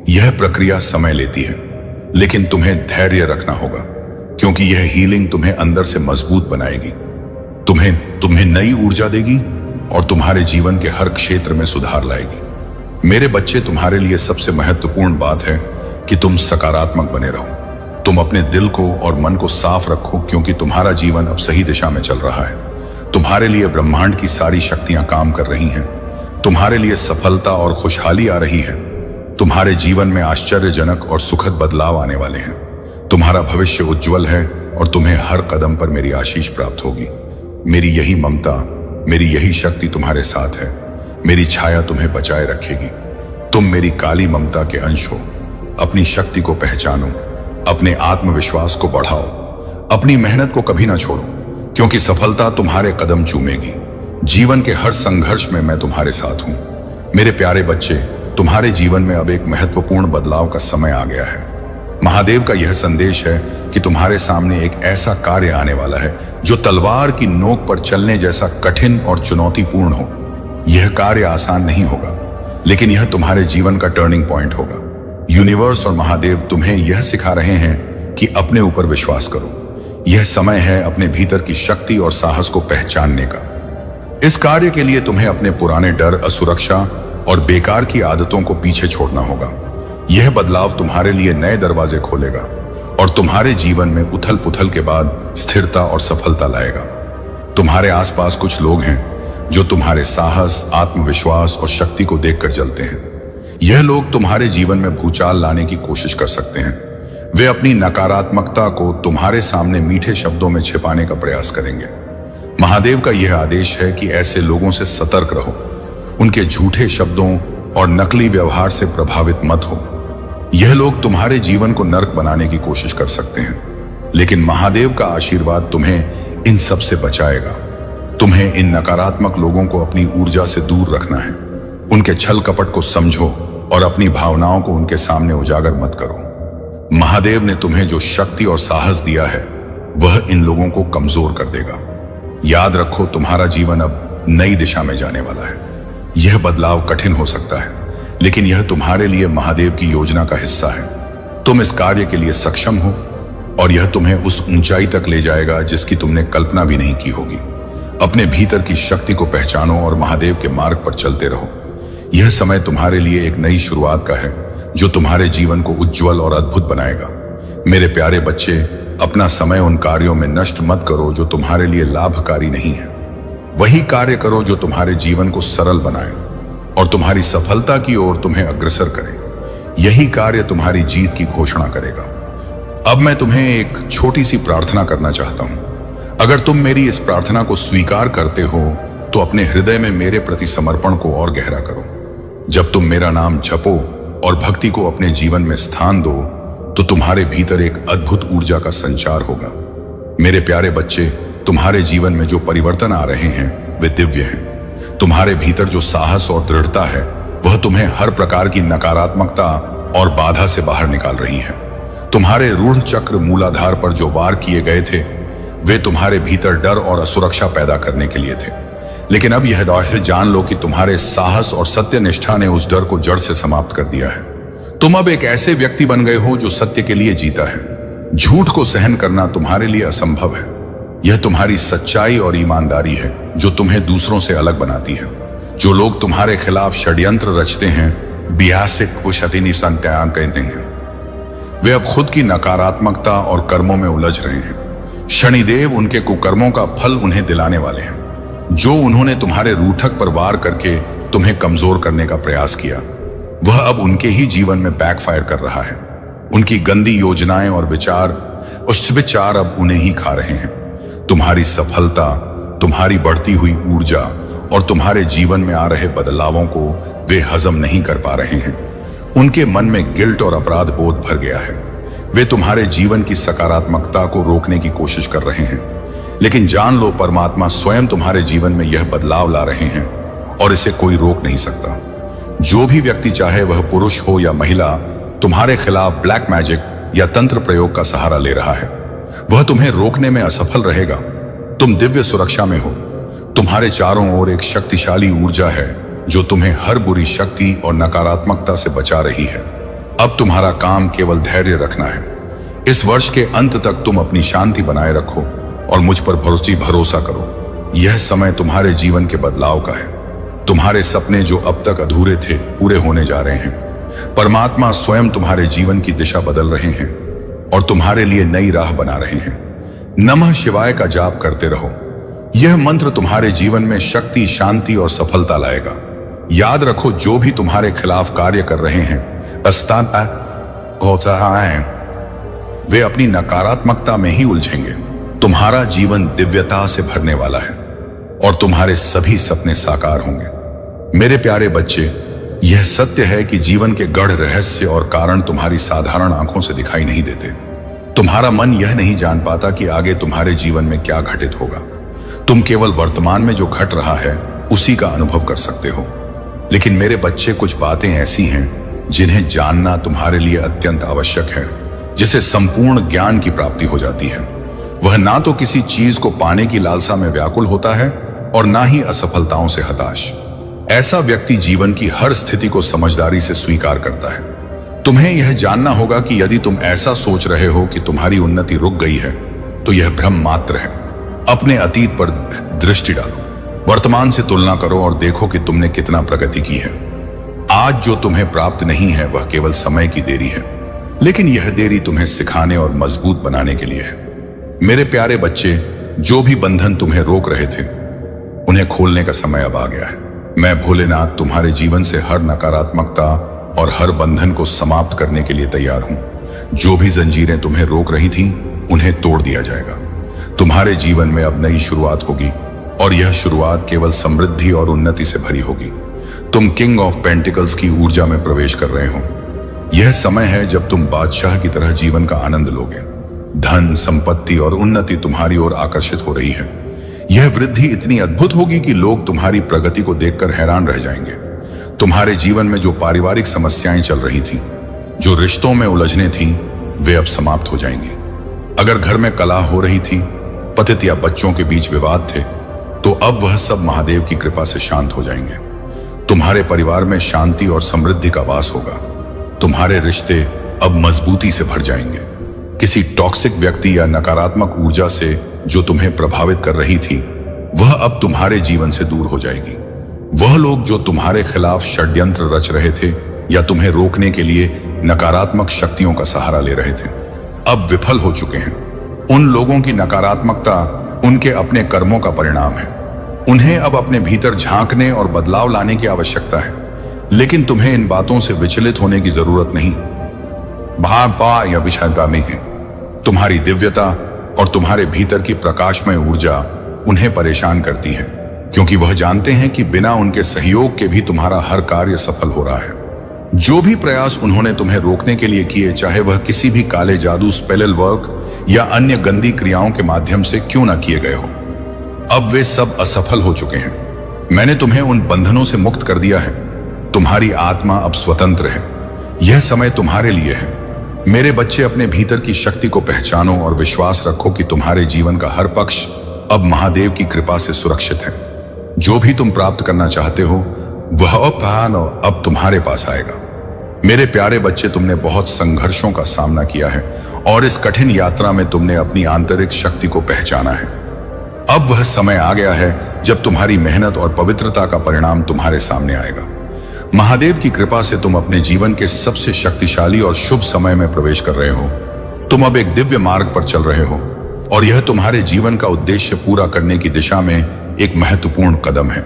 यह प्रक्रिया समय लेती है, लेकिन तुम्हें धैर्य रखना होगा, क्योंकि यह हीलिंग तुम्हें अंदर से मजबूत बनाएगी, तुम्हें नई ऊर्जा देगी और तुम्हारे जीवन के हर क्षेत्र में सुधार लाएगी। मेरे बच्चे, तुम्हारे लिए सबसे महत्वपूर्ण बात है कि तुम सकारात्मक बने रहो। तुम अपने दिल को और मन को साफ रखो, क्योंकि तुम्हारा जीवन अब सही दिशा में चल रहा है। तुम्हारे लिए ब्रह्मांड की सारी शक्तियां काम कर रही हैं। तुम्हारे लिए सफलता और खुशहाली आ रही है। तुम्हारे जीवन में आश्चर्यजनक और सुखद बदलाव आने वाले हैं। तुम्हारा भविष्य उज्जवल है और तुम्हें हर कदम पर मेरी आशीष प्राप्त होगी। मेरी यही ममता, मेरी यही शक्ति तुम्हारे साथ है। मेरी छाया तुम्हें बचाए रखेगी। तुम मेरी काली ममता के अंश हो। अपनी शक्ति को पहचानो, अपने आत्मविश्वास को बढ़ाओ, अपनी मेहनत को कभी ना छोड़ो, क्योंकि सफलता तुम्हारे कदम चूमेगी। जीवन के हर संघर्ष में मैं तुम्हारे साथ हूं। मेरे प्यारे बच्चे, तुम्हारे जीवन में अब एक महत्वपूर्ण बदलाव का समय आ गया है। महादेव का यह संदेश है कि तुम्हारे सामने एक ऐसा कार्य आने वाला है जो तलवार की नोक पर चलने जैसा कठिन और चुनौतीपूर्ण हो। यह कार्य आसान नहीं होगा, लेकिन यह तुम्हारे जीवन का टर्निंग पॉइंट होगा। यूनिवर्स और महादेव तुम्हें यह सिखा रहे हैं कि अपने ऊपर विश्वास करो। यह समय है अपने भीतर की शक्ति और साहस को पहचानने का। इस कार्य के लिए तुम्हें अपने पुराने डर, असुरक्षा और बेकार की आदतों को पीछे छोड़ना होगा। यह बदलाव तुम्हारे लिए नए दरवाजे खोलेगा और तुम्हारे जीवन में उथल पुथल के बाद स्थिरता और सफलता लाएगा। तुम्हारे आसपास कुछ लोग हैं जो तुम्हारे साहस, आत्मविश्वास और शक्ति को देखकर जलते हैं। यह लोग तुम्हारे जीवन में भूचाल लाने की कोशिश कर सकते हैं। वे अपनी नकारात्मकता को तुम्हारे सामने मीठे शब्दों में छिपाने का प्रयास करेंगे। महादेव का यह आदेश है कि ऐसे लोगों से सतर्क रहो, उनके झूठे शब्दों और नकली व्यवहार से प्रभावित मत हो। यह लोग तुम्हारे जीवन को नर्क बनाने की कोशिश कर सकते हैं, लेकिन महादेव का आशीर्वाद तुम्हें इन सब से बचाएगा। तुम्हें इन नकारात्मक लोगों को अपनी ऊर्जा से दूर रखना है। उनके छल कपट को समझो और अपनी भावनाओं को उनके सामने उजागर मत करो। महादेव ने तुम्हें जो शक्ति और साहस दिया है वह इन लोगों को कमजोर कर देगा। याद रखो, तुम्हारा जीवन अब नई दिशा में जाने वाला है। यह बदलाव कठिन हो सकता है, लेकिन यह तुम्हारे लिए महादेव की योजना का हिस्सा है। तुम इस कार्य के लिए सक्षम हो और यह तुम्हें उस ऊंचाई तक ले जाएगा जिसकी तुमने कल्पना भी नहीं की होगी। अपने भीतर की शक्ति को पहचानो और महादेव के मार्ग पर चलते रहो। यह समय तुम्हारे लिए एक नई शुरुआत का है जो तुम्हारे जीवन को उज्जवल और अद्भुत बनाएगा। मेरे प्यारे बच्चे, अपना समय उन कार्यों में नष्ट मत करो जो तुम्हारे लिए लाभकारी नहीं है। वही कार्य करो जो तुम्हारे जीवन को सरल बनाए और तुम्हारी सफलता की ओर तुम्हें अग्रसर करे। यही कार्य तुम्हारी जीत की घोषणा करेगा। अब मैं तुम्हें एक छोटी सी प्रार्थना करना चाहता हूं। अगर तुम मेरी इस प्रार्थना को स्वीकार करते हो तो अपने हृदय में मेरे प्रति समर्पण को और गहरा करो। जब तुम मेरा नाम जपो और भक्ति को अपने जीवन में स्थान दो तो तुम्हारे भीतर एक अद्भुत ऊर्जा का संचार होगा। मेरे प्यारे बच्चे, तुम्हारे जीवन में जो परिवर्तन आ रहे हैं वे दिव्य हैं। तुम्हारे भीतर जो साहस और दृढ़ता है वह तुम्हें हर प्रकार की नकारात्मकता और बाधा से बाहर निकाल रही है। तुम्हारे रूढ़ चक्र मूलाधार पर जो वार किए गए थे वे तुम्हारे भीतर डर और असुरक्षा पैदा करने के लिए थे, लेकिन अब यह जान लो कि तुम्हारे साहस और सत्यनिष्ठा ने उस डर को जड़ से समाप्त कर दिया है। तुम अब एक ऐसे व्यक्ति बन गए हो जो सत्य के लिए जीता है। झूठ को सहन करना तुम्हारे लिए असंभव है। यह तुम्हारी सच्चाई और ईमानदारी है जो तुम्हें दूसरों से अलग बनाती है। जो लोग तुम्हारे खिलाफ षड्यंत्र रचते हैं, बिहासिक उशतिनी संत्यान कहते हैं, वे अब खुद की नकारात्मकता और कर्मों में उलझ रहे हैं। शनिदेव उनके कुकर्मों का फल उन्हें दिलाने वाले हैं। जो उन्होंने तुम्हारे रूठक पर वार करके तुम्हें कमजोर करने का प्रयास किया वह अब उनके ही जीवन में बैकफायर कर रहा है। उनकी गंदी योजनाएं और विचार अब उन्हें ही खा रहे हैं। तुम्हारी सफलता, तुम्हारी बढ़ती हुई ऊर्जा और तुम्हारे जीवन में आ रहे बदलावों को वे हजम नहीं कर पा रहे हैं। उनके मन में गिल्ट और अपराध बोध भर गया है। वे तुम्हारे जीवन की सकारात्मकता को रोकने की कोशिश कर रहे हैं, लेकिन जान लो, परमात्मा स्वयं तुम्हारे जीवन में यह बदलाव ला रहे हैं और इसे कोई रोक नहीं सकता। जो भी व्यक्ति, चाहे वह पुरुष हो या महिला, तुम्हारे खिलाफ ब्लैक मैजिक या तंत्र प्रयोग का सहारा ले रहा है वह तुम्हें रोकने में असफल रहेगा। तुम दिव्य सुरक्षा में हो। तुम्हारे चारों ओर एक शक्तिशाली ऊर्जा है जो तुम्हें हर बुरी शक्ति और नकारात्मकता से बचा रही है। अब तुम्हारा काम केवल धैर्य रखना है। इस वर्ष के अंत तक तुम अपनी शांति बनाए रखो और मुझ पर भरोसा करो। यह समय तुम्हारे जीवन के बदलाव का है। तुम्हारे सपने जो अब तक अधूरे थे पूरे होने जा रहे हैं। परमात्मा स्वयं तुम्हारे जीवन की दिशा बदल रहे हैं और तुम्हारे लिए नई राह बना रहे हैं। नमः शिवाय का जाप करते रहो। यह मंत्र तुम्हारे जीवन में शक्ति, शांति और सफलता लाएगा। याद रखो, जो भी तुम्हारे खिलाफ कार्य कर रहे हैं वे अपनी नकारात्मकता में ही उलझेंगे। तुम्हारा जीवन दिव्यता से भरने वाला है और तुम्हारे सभी सपने साकार होंगे। मेरे प्यारे बच्चे, यह सत्य है कि जीवन के गढ़ रहस्य और कारण तुम्हारी साधारण आंखों से दिखाई नहीं देते। तुम्हारा मन यह नहीं जान पाता कि आगे तुम्हारे जीवन में क्या घटित होगा। तुम केवल वर्तमान में जो घट रहा है उसी का अनुभव कर सकते हो। लेकिन मेरे बच्चे, कुछ बातें ऐसी हैं जिन्हें जानना तुम्हारे लिए अत्यंत आवश्यक है, जिसे संपूर्ण ज्ञान की प्राप्ति हो जाती है। वह ना तो किसी चीज को पाने की लालसा में व्याकुल होता है और ना ही असफलताओं से हताश। ऐसा व्यक्ति जीवन की हर स्थिति को समझदारी से स्वीकार करता है। तुम्हें यह जानना होगा कि यदि तुम ऐसा सोच रहे हो कि तुम्हारी उन्नति रुक गई है तो यह भ्रम मात्र है। अपने अतीत पर दृष्टि डालो, वर्तमान से तुलना करो और देखो कि तुमने कितना प्रगति की है। आज जो तुम्हें प्राप्त नहीं है वह केवल समय की देरी है, लेकिन यह देरी तुम्हें सिखाने और मजबूत बनाने के लिए है। मेरे प्यारे बच्चे, जो भी बंधन तुम्हें रोक रहे थे उन्हें खोलने का समय अब आ गया है। मैं भोलेनाथ तुम्हारे जीवन से हर नकारात्मकता और हर बंधन को समाप्त करने के लिए तैयार हूं। जो भी जंजीरें तुम्हें रोक रही थीं उन्हें तोड़ दिया जाएगा। तुम्हारे जीवन में अब नई शुरुआत होगी और यह शुरुआत केवल समृद्धि और उन्नति से भरी होगी। तुम किंग ऑफ पेंटिकल्स की ऊर्जा में प्रवेश कर रहे हो। यह समय है जब तुम बादशाह की तरह जीवन का आनंद लोगे। धन, संपत्ति और उन्नति तुम्हारी ओर आकर्षित हो रही है। यह वृद्धि इतनी अद्भुत होगी कि लोग तुम्हारी प्रगति को देखकर हैरान रह जाएंगे। तुम्हारे जीवन में जो पारिवारिक समस्याएं चल रही थीं, जो रिश्तों में उलझने थीं, वे अब समाप्त हो जाएंगी। अगर घर में कलह हो रही थी, पतित या बच्चों के बीच विवाद थे, तो अब वह सब महादेव की कृपा से शांत हो जाएंगे। तुम्हारे परिवार में शांति और समृद्धि का वास होगा। तुम्हारे रिश्ते अब मजबूती से भर जाएंगे। किसी टॉक्सिक व्यक्ति या नकारात्मक ऊर्जा से जो तुम्हें प्रभावित कर रही थी, वह अब तुम्हारे जीवन से दूर हो जाएगी। वह लोग जो तुम्हारे खिलाफ षड्यंत्र रच रहे थे या तुम्हें रोकने के लिए नकारात्मक शक्तियों का सहारा ले रहे थे, अब विफल हो चुके हैं। उन लोगों की नकारात्मकता उनके अपने कर्मों का परिणाम है। उन्हें अब अपने भीतर झांकने और बदलाव लाने की आवश्यकता है, लेकिन तुम्हें इन बातों से विचलित होने की जरूरत नहीं। भाव या विषादता में है। तुम्हारी दिव्यता और तुम्हारे भीतर की प्रकाशमय ऊर्जा उन्हें परेशान करती है, क्योंकि वह जानते हैं कि बिना उनके सहयोग के भी तुम्हारा हर कार्य सफल हो रहा है। जो भी प्रयास उन्होंने तुम्हें रोकने के लिए किए, चाहे वह किसी भी काले जादू, स्पेल वर्क या अन्य गंदी क्रियाओं के माध्यम से क्यों ना किए गए हो, अब वे सब असफल हो चुके हैं। मैंने तुम्हें उन बंधनों से मुक्त कर दिया है। तुम्हारी आत्मा अब स्वतंत्र है। यह समय तुम्हारे लिए है। मेरे बच्चे, अपने भीतर की शक्ति को पहचानो और विश्वास रखो कि तुम्हारे जीवन का हर पक्ष अब महादेव की कृपा से सुरक्षित है। जो भी तुम प्राप्त करना चाहते हो वह अब तुम्हारे पास आएगा। मेरे प्यारे बच्चे, तुमने बहुत संघर्षों का सामना किया है और इस कठिन यात्रा में तुमने अपनी आंतरिक शक्ति को पहचाना है। अब वह समय आ गया है जब तुम्हारी मेहनत और पवित्रता का परिणाम तुम्हारे सामने आएगा। महादेव की कृपा से तुम अपने जीवन के सबसे शक्तिशाली और शुभ समय में प्रवेश कर रहे हो। तुम अब एक दिव्य मार्ग पर चल रहे हो और यह तुम्हारे जीवन का उद्देश्य पूरा करने की दिशा में एक महत्वपूर्ण कदम है।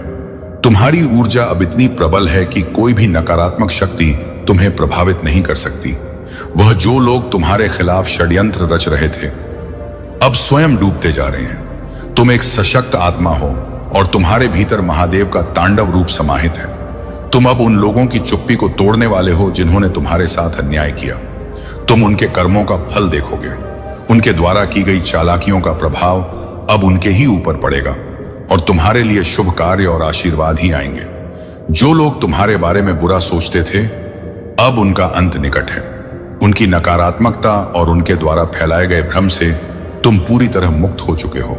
तुम्हारी ऊर्जा अब इतनी प्रबल है कि कोई भी नकारात्मक शक्ति तुम्हें प्रभावित नहीं कर सकती। वह जो लोग तुम्हारे खिलाफ षड्यंत्र रच रहे थे, अब स्वयं डूबते जा रहे हैं। तुम एक सशक्त आत्मा हो और तुम्हारे भीतर महादेव का तांडव रूप समाहित है। तुम अब उन लोगों की चुप्पी को तोड़ने वाले हो जिन्होंने तुम्हारे साथ अन्याय किया। तुम उनके कर्मों का फल देखोगे। उनके द्वारा की गई चालाकियों का प्रभाव अब उनके ही ऊपर पड़ेगा और तुम्हारे लिए शुभ कार्य और आशीर्वाद ही आएंगे। जो लोग तुम्हारे बारे में बुरा सोचते थे, अब उनका अंत निकट है। उनकी नकारात्मकता और उनके द्वारा फैलाए गए भ्रम से तुम पूरी तरह मुक्त हो चुके हो।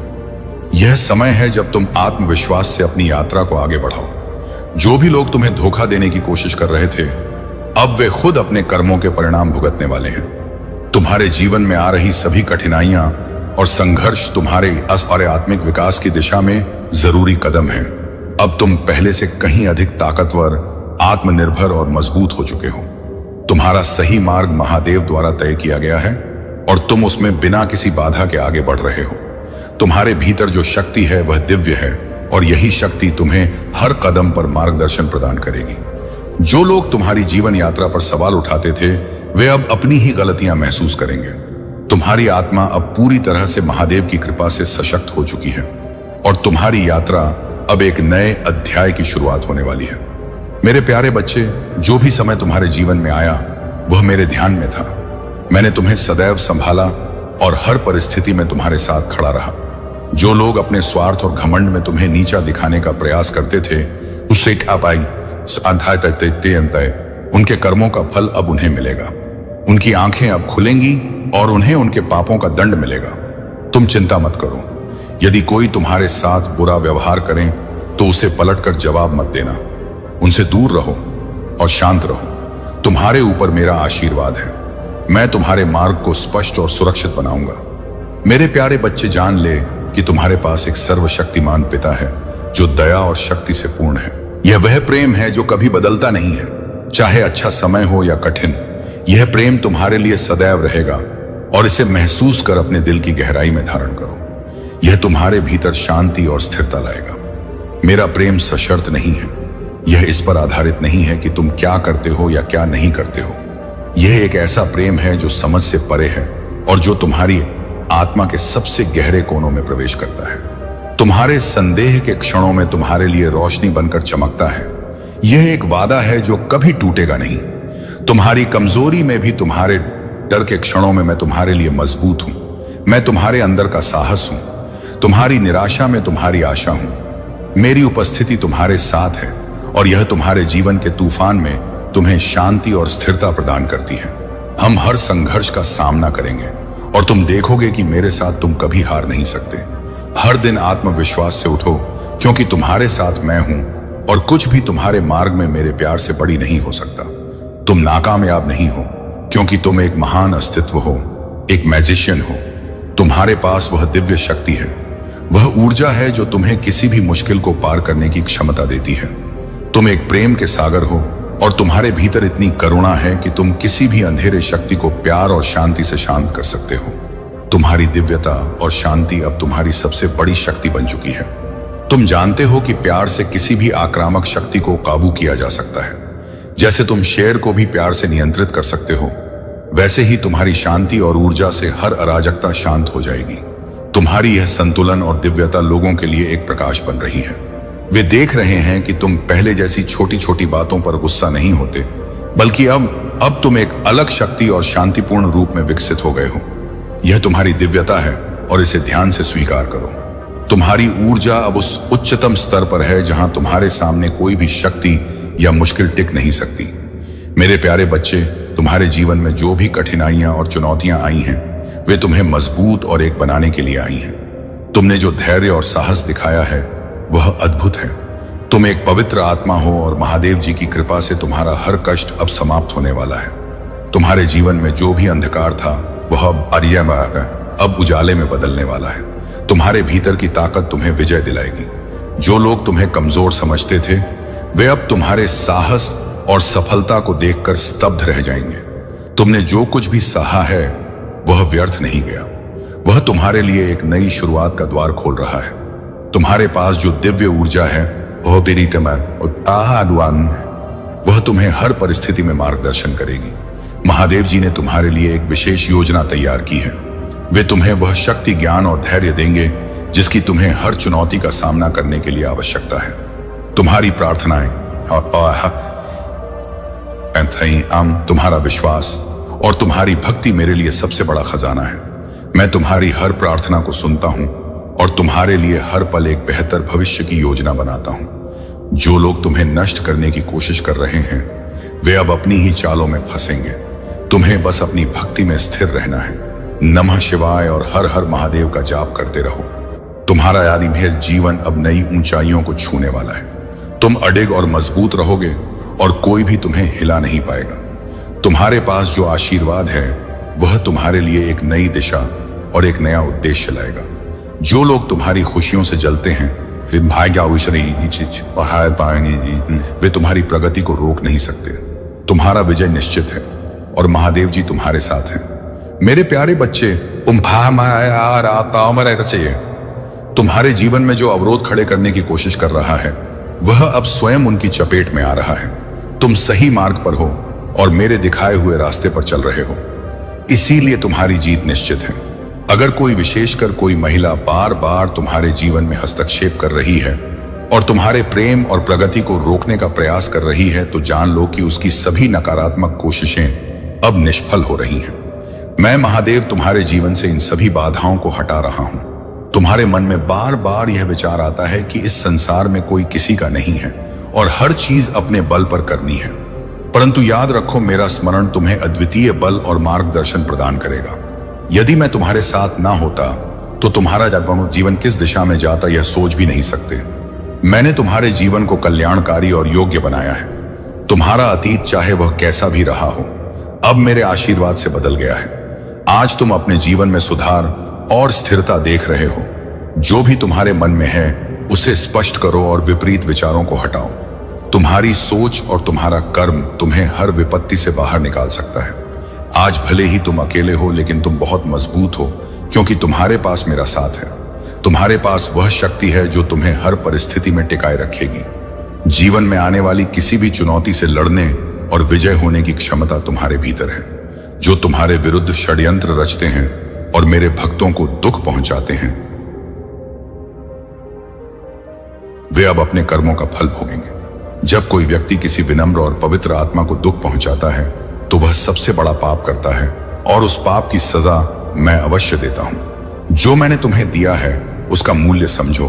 यह समय है जब तुम आत्मविश्वास से अपनी यात्रा को आगे बढ़ाओ। जो भी लोग तुम्हें धोखा देने की कोशिश कर रहे थे, अब वे खुद अपने कर्मों के परिणाम भुगतने वाले हैं। तुम्हारे जीवन में आ रही सभी कठिनाइयां और संघर्ष तुम्हारे आत्मिक विकास की दिशा में जरूरी कदम है। अब तुम पहले से कहीं अधिक ताकतवर, आत्मनिर्भर और मजबूत हो चुके हो। तुम्हारा सही मार्ग महादेव द्वारा तय किया गया है और तुम उसमें बिना किसी बाधा के आगे बढ़ रहे हो। तुम्हारे भीतर जो शक्ति है वह दिव्य है और यही शक्ति तुम्हें हर कदम पर मार्गदर्शन प्रदान करेगी। जो लोग तुम्हारी जीवन यात्रा पर सवाल उठाते थे, वे अब अपनी ही गलतियां महसूस करेंगे। तुम्हारी आत्मा अब पूरी तरह से महादेव की कृपा से सशक्त हो चुकी है और तुम्हारी यात्रा अब एक नए अध्याय की शुरुआत होने वाली है। मेरे प्यारे बच्चे, जो भी समय तुम्हारे जीवन में आया वह मेरे ध्यान में था। मैंने तुम्हें सदैव संभाला और हर परिस्थिति में तुम्हारे साथ खड़ा रहा। जो लोग अपने स्वार्थ और घमंड में तुम्हें नीचा दिखाने का प्रयास करते थे, उससे उनके कर्मों का फल अब उन्हें मिलेगा। उनकी आंखें अब खुलेंगी और उन्हें उनके पापों का दंड मिलेगा। तुम चिंता मत करो। यदि कोई तुम्हारे साथ बुरा व्यवहार करे तो उसे पलटकर जवाब मत देना। उनसे दूर रहो और शांत रहो। तुम्हारे ऊपर मेरा आशीर्वाद है। मैं तुम्हारे मार्ग को स्पष्ट और सुरक्षित बनाऊंगा। मेरे प्यारे बच्चे, जान ले कि तुम्हारे पास एक सर्वशक्तिमान पिता है जो दया और शक्ति से पूर्ण है। यह वह प्रेम है जो कभी बदलता नहीं है। चाहे अच्छा समय हो या कठिन, यह प्रेम तुम्हारे लिए सदैव रहेगा और इसे महसूस कर अपने दिल की गहराई में धारण करो। यह तुम्हारे भीतर शांति और स्थिरता लाएगा। मेरा प्रेम सशर्त नहीं है। यह इस पर आधारित नहीं है कि तुम क्या करते हो या क्या नहीं करते हो। यह एक ऐसा प्रेम है जो समझ से परे है और जो तुम्हारी आत्मा के सबसे गहरे कोनों में प्रवेश करता है। तुम्हारे संदेह के क्षणों में तुम्हारे लिए रोशनी बनकर चमकता है। यह एक वादा है जो कभी टूटेगा नहीं। तुम्हारी कमजोरी में भी, तुम्हारे डर के क्षणों में मैं तुम्हारे लिए मजबूत हूं। मैं तुम्हारे अंदर का साहस हूं। तुम्हारी निराशा में तुम्हारी आशा हूं। मेरी उपस्थिति तुम्हारे साथ है और यह तुम्हारे जीवन के तूफान में तुम्हें शांति और स्थिरता प्रदान करती है। हम हर संघर्ष का सामना करेंगे और तुम देखोगे कि मेरे साथ तुम कभी हार नहीं सकते। हर दिन आत्मविश्वास से उठो, क्योंकि तुम्हारे साथ मैं हूं और कुछ भी तुम्हारे मार्ग में मेरे प्यार से बड़ी नहीं हो सकता। तुम नाकामयाब नहीं हो, क्योंकि तुम एक महान अस्तित्व हो, एक मैजिशियन हो। तुम्हारे पास वह दिव्य शक्ति है, वह ऊर्जा है जो तुम्हें किसी भी मुश्किल को पार करने की क्षमता देती है। तुम एक प्रेम के सागर हो और तुम्हारे भीतर इतनी करुणा है कि तुम किसी भी अंधेरे शक्ति को प्यार और शांति से शांत कर सकते हो। तुम्हारी दिव्यता और शांति अब तुम्हारी सबसे बड़ी शक्ति बन चुकी है। तुम जानते हो कि प्यार से किसी भी आक्रामक शक्ति को काबू किया जा सकता है। जैसे तुम शेर को भी प्यार से नियंत्रित कर सकते हो, वैसे ही तुम्हारी शांति और ऊर्जा से हर अराजकता शांत हो जाएगी। तुम्हारी यह संतुलन और दिव्यता लोगों के लिए एक प्रकाश बन रही है। वे देख रहे हैं कि तुम पहले जैसी छोटी छोटी बातों पर गुस्सा नहीं होते, बल्कि अब तुम एक अलग शक्ति और शांतिपूर्ण रूप में विकसित हो गए हो। यह तुम्हारी दिव्यता है और इसे ध्यान से स्वीकार करो। तुम्हारी ऊर्जा अब उस उच्चतम स्तर पर है जहां तुम्हारे सामने कोई भी शक्ति या मुश्किल टिक नहीं सकती। मेरे प्यारे बच्चे, तुम्हारे जीवन में जो भी कठिनाइयां और चुनौतियां आई हैं, वे तुम्हें मजबूत और एक बनाने के लिए आई हैं। तुमने जो धैर्य और साहस दिखाया है वह अद्भुत है। तुम एक पवित्र आत्मा हो और महादेव जी की कृपा से तुम्हारा हर कष्ट अब समाप्त होने वाला है। तुम्हारे जीवन में जो भी अंधकार था वह अब उजाले में बदलने वाला है। तुम्हारे भीतर की ताकत तुम्हें विजय दिलाएगी। जो लोग तुम्हें कमजोर समझते थे, वे अब तुम्हारे साहस और सफलता को देखकर स्तब्ध रह जाएंगे। तुमने जो कुछ भी सहा है वह व्यर्थ नहीं गया। वह तुम्हारे लिए एक नई शुरुआत का द्वार खोल रहा है। तुम्हारे पास जो दिव्य ऊर्जा है वह तुम्हें हर परिस्थिति में मार्गदर्शन करेगी। महादेव जी ने तुम्हारे लिए एक विशेष योजना तैयार की है। वे तुम्हें वह शक्ति, ज्ञान और धैर्य देंगे जिसकी तुम्हें हर चुनौती का सामना करने के लिए आवश्यकता है। तुम्हारी प्रार्थनाएं, तुम्हारा विश्वास और तुम्हारी भक्ति मेरे लिए सबसे बड़ा खजाना है। मैं तुम्हारी हर प्रार्थना को सुनता हूं और तुम्हारे लिए हर पल एक बेहतर भविष्य की योजना बनाता हूं। जो लोग तुम्हें नष्ट करने की कोशिश कर रहे हैं, वे अब अपनी ही चालों में फंसेंगे। तुम्हें बस अपनी भक्ति में स्थिर रहना है। नमः शिवाय और हर हर महादेव का जाप करते रहो। तुम्हारा यानी जीवन अब नई ऊंचाइयों को छूने वाला है। तुम अडिग और मजबूत रहोगे और कोई भी तुम्हें हिला नहीं पाएगा। तुम्हारे पास जो आशीर्वाद है वह तुम्हारे लिए एक नई दिशा और एक नया उद्देश्य लाएगा। जो लोग तुम्हारी खुशियों से जलते हैं, वे तुम्हारी प्रगति को रोक नहीं सकते। तुम्हारा विजय निश्चित है और महादेव जी तुम्हारे साथ हैं। मेरे प्यारे बच्चे, तुम्हारे जीवन में जो अवरोध खड़े करने की कोशिश कर रहा है वह अब स्वयं उनकी चपेट में आ रहा है। तुम सही मार्ग पर हो और मेरे दिखाए हुए रास्ते पर चल रहे हो, इसीलिए तुम्हारी जीत निश्चित है। अगर कोई, विशेषकर कोई महिला, बार बार तुम्हारे जीवन में हस्तक्षेप कर रही है और तुम्हारे प्रेम और प्रगति को रोकने का प्रयास कर रही है, तो जान लो कि उसकी सभी नकारात्मक कोशिशें अब निष्फल हो रही हैं। मैं महादेव तुम्हारे जीवन से इन सभी बाधाओं को हटा रहा हूं। तुम्हारे मन में बार बार यह विचार आता है कि इस संसार में कोई किसी का नहीं है और हर चीज अपने बल पर करनी है, परंतु याद रखो, मेरा स्मरण तुम्हें अद्वितीय बल और मार्गदर्शन प्रदान करेगा। यदि मैं तुम्हारे साथ ना होता तो तुम्हारा जीवन किस दिशा में जाता यह सोच भी नहीं सकते। मैंने तुम्हारे जीवन को कल्याणकारी और योग्य बनाया है। तुम्हारा अतीत चाहे वह कैसा भी रहा हो, अब मेरे आशीर्वाद से बदल गया है। आज तुम अपने जीवन में सुधार और स्थिरता देख रहे हो। जो भी तुम्हारे मन में है उसे स्पष्ट करो और विपरीत विचारों को हटाओ। तुम्हारी सोच और तुम्हारा कर्म तुम्हें हर विपत्ति से बाहर निकाल सकता है। आज भले ही तुम अकेले हो, लेकिन तुम बहुत मजबूत हो, क्योंकि तुम्हारे पास मेरा साथ है। तुम्हारे पास वह शक्ति है जो तुम्हें हर परिस्थिति में टिकाए रखेगी। जीवन में आने वाली किसी भी चुनौती से लड़ने और विजय होने की क्षमता तुम्हारे भीतर है। जो तुम्हारे विरुद्ध षड्यंत्र रचते हैं और मेरे भक्तों को दुख पहुंचाते हैं, वे अब अपने कर्मों का फल भोगेंगे। जब कोई व्यक्ति किसी विनम्र और पवित्र आत्मा को दुख पहुंचाता है तो वह सबसे बड़ा पाप करता है, और उस पाप की सजा मैं अवश्य देता हूं। जो मैंने तुम्हें दिया है उसका मूल्य समझो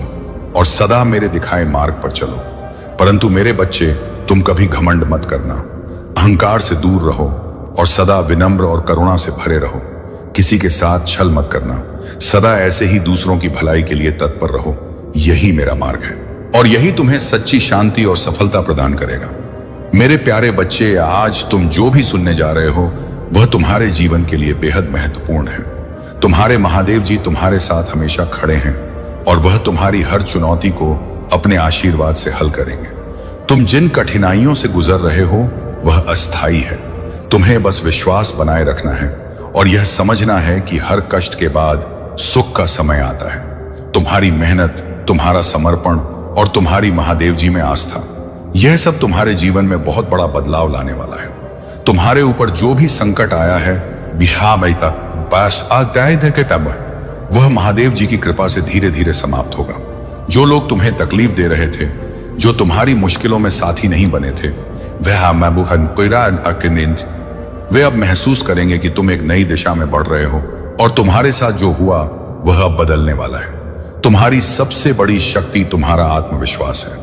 और सदा मेरे दिखाए मार्ग पर चलो। परंतु मेरे बच्चे, तुम कभी घमंड मत करना, अहंकार से दूर रहो और सदा विनम्र और करुणा से भरे रहो। किसी के साथ छल मत करना, सदा ऐसे ही दूसरों की भलाई के लिए तत्पर रहो। यही मेरा मार्ग है और यही तुम्हें सच्ची शांति और सफलता प्रदान करेगा। मेरे प्यारे बच्चे, आज तुम जो भी सुनने जा रहे हो वह तुम्हारे जीवन के लिए बेहद महत्वपूर्ण है। तुम्हारे महादेव जी तुम्हारे साथ हमेशा खड़े हैं और वह तुम्हारी हर चुनौती को अपने आशीर्वाद से हल करेंगे। तुम जिन कठिनाइयों से गुजर रहे हो वह अस्थाई है। तुम्हें बस विश्वास बनाए रखना है और यह समझना है कि हर कष्ट के बाद सुख का समय आता है। तुम्हारी मेहनत, तुम्हारा समर्पण और तुम्हारी महादेव जी में आस्था, यह सब तुम्हारे जीवन में बहुत बड़ा बदलाव लाने वाला है। तुम्हारे ऊपर जो भी संकट आया है, वह महादेव जी की कृपा से धीरे धीरे समाप्त होगा। जो लोग तुम्हें तकलीफ दे रहे थे, जो तुम्हारी मुश्किलों में साथी नहीं बने थे, वे अब महसूस करेंगे कि तुम एक नई दिशा में बढ़ रहे हो और तुम्हारे साथ जो हुआ वह अब बदलने वाला है। तुम्हारी सबसे बड़ी शक्ति तुम्हारा आत्मविश्वास है।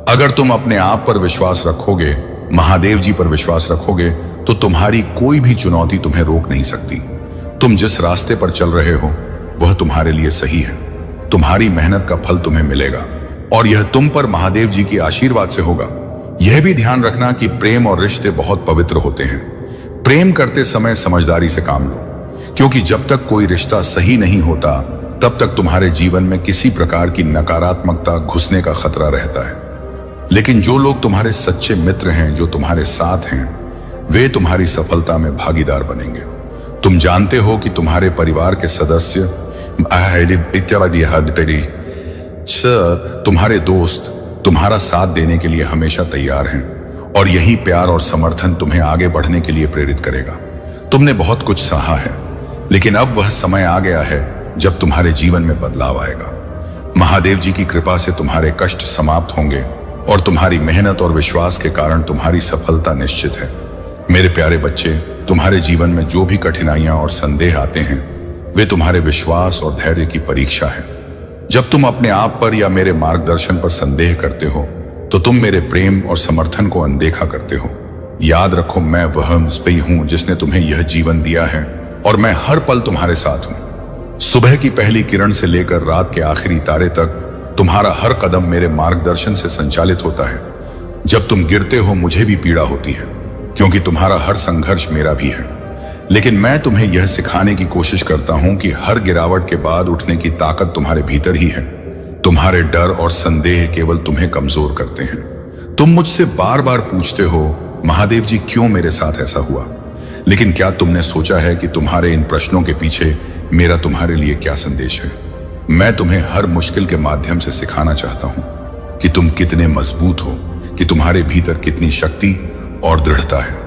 अगर तुम अपने आप पर विश्वास रखोगे, महादेव जी पर विश्वास रखोगे, तो तुम्हारी कोई भी चुनौती तुम्हें रोक नहीं सकती। तुम जिस रास्ते पर चल रहे हो वह तुम्हारे लिए सही है। तुम्हारी मेहनत का फल तुम्हें मिलेगा और यह तुम पर महादेव जी की आशीर्वाद से होगा। यह भी ध्यान रखना कि प्रेम और रिश्ते बहुत पवित्र होते हैं। प्रेम करते समय समझदारी से काम लो, क्योंकि जब तक कोई रिश्ता सही नहीं होता तब तक तुम्हारे जीवन में किसी प्रकार की नकारात्मकता घुसने का खतरा रहता है। लेकिन जो लोग तुम्हारे सच्चे मित्र हैं, जो तुम्हारे साथ हैं, वे तुम्हारी सफलता में भागीदार बनेंगे। तुम जानते हो कि तुम्हारे परिवार के सदस्य, तुम्हारे दोस्त तुम्हारा साथ देने के लिए हमेशा तैयार हैं और यही प्यार और समर्थन तुम्हें आगे बढ़ने के लिए प्रेरित करेगा। तुमने बहुत कुछ सहा है, लेकिन अब वह समय आ गया है जब तुम्हारे जीवन में बदलाव आएगा। महादेव जी की कृपा से तुम्हारे कष्ट समाप्त होंगे और तुम्हारी मेहनत और विश्वास के कारण तुम्हारी सफलता निश्चित है। मेरे प्यारे बच्चे, तुम्हारे जीवन में जो भी कठिनाइयां और संदेह आते हैं, वे तुम्हारे विश्वास और धैर्य की परीक्षा है। जब तुम अपने आप पर या मेरे मार्गदर्शन पर संदेह करते हो तो तुम मेरे प्रेम और समर्थन को अनदेखा करते हो। याद रखो, मैं वह वही हूं जिसने तुम्हें यह जीवन दिया है और मैं हर पल तुम्हारे साथ हूं। सुबह की पहली किरण से लेकर रात के आखिरी तारे तक तुम्हारा हर कदम मेरे मार्गदर्शन से संचालित होता है। जब तुम गिरते हो मुझे भी पीड़ा होती है, क्योंकि तुम्हारा हर संघर्ष मेरा भी है। लेकिन मैं तुम्हें यह सिखाने की कोशिश करता हूं कि हर गिरावट के बाद उठने की ताकत तुम्हारे भीतर ही है। तुम्हारे डर और संदेह केवल तुम्हें कमजोर करते हैं। तुम मुझसे बार बार पूछते हो, महादेव जी क्यों मेरे साथ ऐसा हुआ? लेकिन क्या तुमने सोचा है कि तुम्हारे इन प्रश्नों के पीछे मेरा तुम्हारे लिए क्या संदेश है? मैं तुम्हें हर मुश्किल के माध्यम से सिखाना चाहता हूं कि तुम कितने मजबूत हो, कि तुम्हारे भीतर कितनी शक्ति और दृढ़ता है।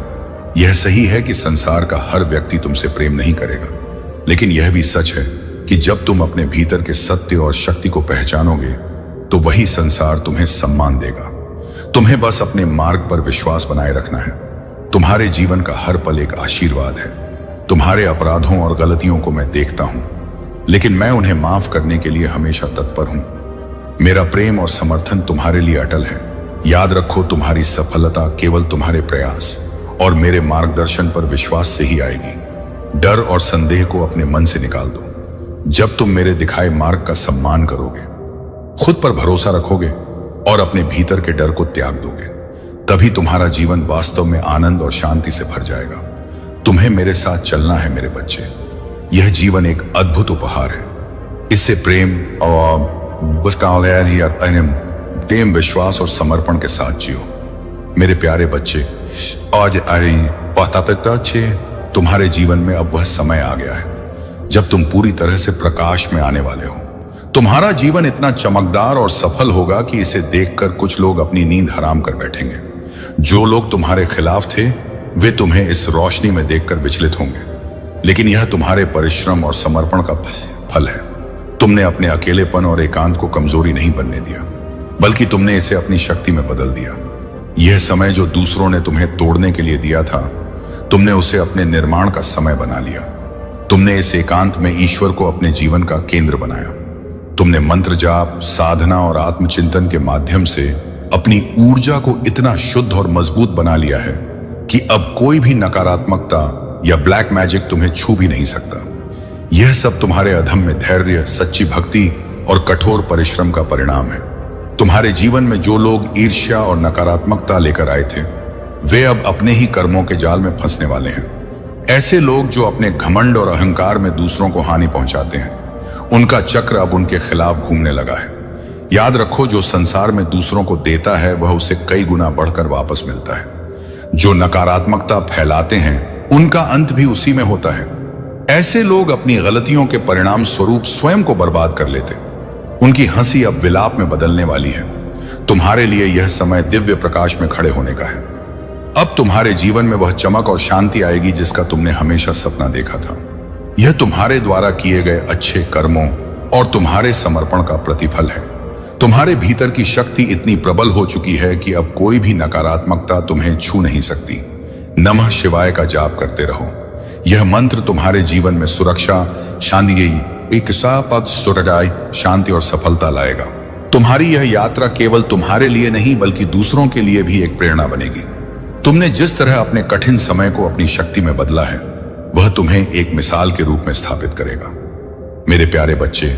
यह सही है कि संसार का हर व्यक्ति तुमसे प्रेम नहीं करेगा, लेकिन यह भी सच है कि जब तुम अपने भीतर के सत्य और शक्ति को पहचानोगे तो वही संसार तुम्हें सम्मान देगा। तुम्हें बस अपने मार्ग पर विश्वास बनाए रखना है। तुम्हारे जीवन का हर पल एक आशीर्वाद है। तुम्हारे अपराधों और गलतियों को मैं देखता हूं, लेकिन मैं उन्हें माफ करने के लिए हमेशा तत्पर हूं। मेरा प्रेम और समर्थन तुम्हारे लिए अटल है। याद रखो, तुम्हारी सफलता केवल तुम्हारे प्रयास और मेरे मार्गदर्शन पर विश्वास से ही आएगी। डर और संदेह को अपने मन से निकाल दो। जब तुम मेरे दिखाए मार्ग का सम्मान करोगे, खुद पर भरोसा रखोगे और अपने भीतर के डर को त्याग दोगे, तभी तुम्हारा जीवन वास्तव में आनंद और शांति से भर जाएगा। तुम्हें मेरे साथ चलना है मेरे बच्चे। यह जीवन एक अद्भुत उपहार है। इससे प्रेम और विश्वास और समर्पण के साथ जियो। मेरे प्यारे बच्चे, आज तुम्हारे जीवन में अब वह समय आ गया है जब तुम पूरी तरह से प्रकाश में आने वाले हो। तुम्हारा जीवन इतना चमकदार और सफल होगा कि इसे देखकर कुछ लोग अपनी नींद हराम कर बैठेंगे। जो लोग तुम्हारे खिलाफ थे वे तुम्हें इस रोशनी में देखकर विचलित होंगे, लेकिन यह तुम्हारे परिश्रम और समर्पण का फल है। तुमने अपने अकेलेपन और एकांत को कमजोरी नहीं बनने दिया, बल्कि तुमने इसे अपनी शक्ति में बदल दिया। यह समय जो दूसरों ने तुम्हें तोड़ने के लिए दिया था, तुमने उसे अपने निर्माण का समय बना लिया। तुमने इस एकांत में ईश्वर को अपने जीवन का केंद्र बनाया। तुमने मंत्र जाप, साधना और आत्मचिंतन के माध्यम से अपनी ऊर्जा को इतना शुद्ध और मजबूत बना लिया है कि अब कोई भी नकारात्मकता या ब्लैक मैजिक तुम्हें छू भी नहीं सकता। यह सब तुम्हारे अधम्य धैर्य, सच्ची भक्ति और कठोर परिश्रम का परिणाम है। तुम्हारे जीवन में जो लोग ईर्ष्या और नकारात्मकता लेकर आए थे, वे अब अपने ही कर्मों के जाल में फंसने वाले हैं। ऐसे लोग जो अपने घमंड और अहंकार में दूसरों को हानि पहुंचाते हैं, उनका चक्र अब उनके खिलाफ घूमने लगा है। याद रखो, जो संसार में दूसरों को देता है वह उसे कई गुना बढ़कर वापस मिलता है। जो नकारात्मकता फैलाते हैं उनका अंत भी उसी में होता है। ऐसे लोग अपनी गलतियों के परिणाम स्वरूप स्वयं को बर्बाद कर लेते। उनकी हंसी अब विलाप में बदलने वाली है। तुम्हारे लिए यह समय दिव्य प्रकाश में खड़े होने का है। अब तुम्हारे जीवन में वह चमक और शांति आएगी जिसका तुमने हमेशा सपना देखा था। यह तुम्हारे द्वारा किए गए अच्छे कर्मों और तुम्हारे समर्पण का प्रतिफल है। तुम्हारे भीतर की शक्ति इतनी प्रबल हो चुकी है कि अब कोई भी नकारात्मकता तुम्हें छू नहीं सकती। नमः शिवाय का जाप करते रहो। यह मंत्र तुम्हारे जीवन में सुरक्षा, शांति और सफलता लाएगा। तुम्हारी यह यात्रा केवल तुम्हारे लिए नहीं बल्कि दूसरों के लिए भी एक प्रेरणा बनेगी। तुमने जिस तरह अपने कठिन समय को अपनी शक्ति में बदला है, वह तुम्हें एक मिसाल के रूप में स्थापित करेगा। मेरे प्यारे बच्चे,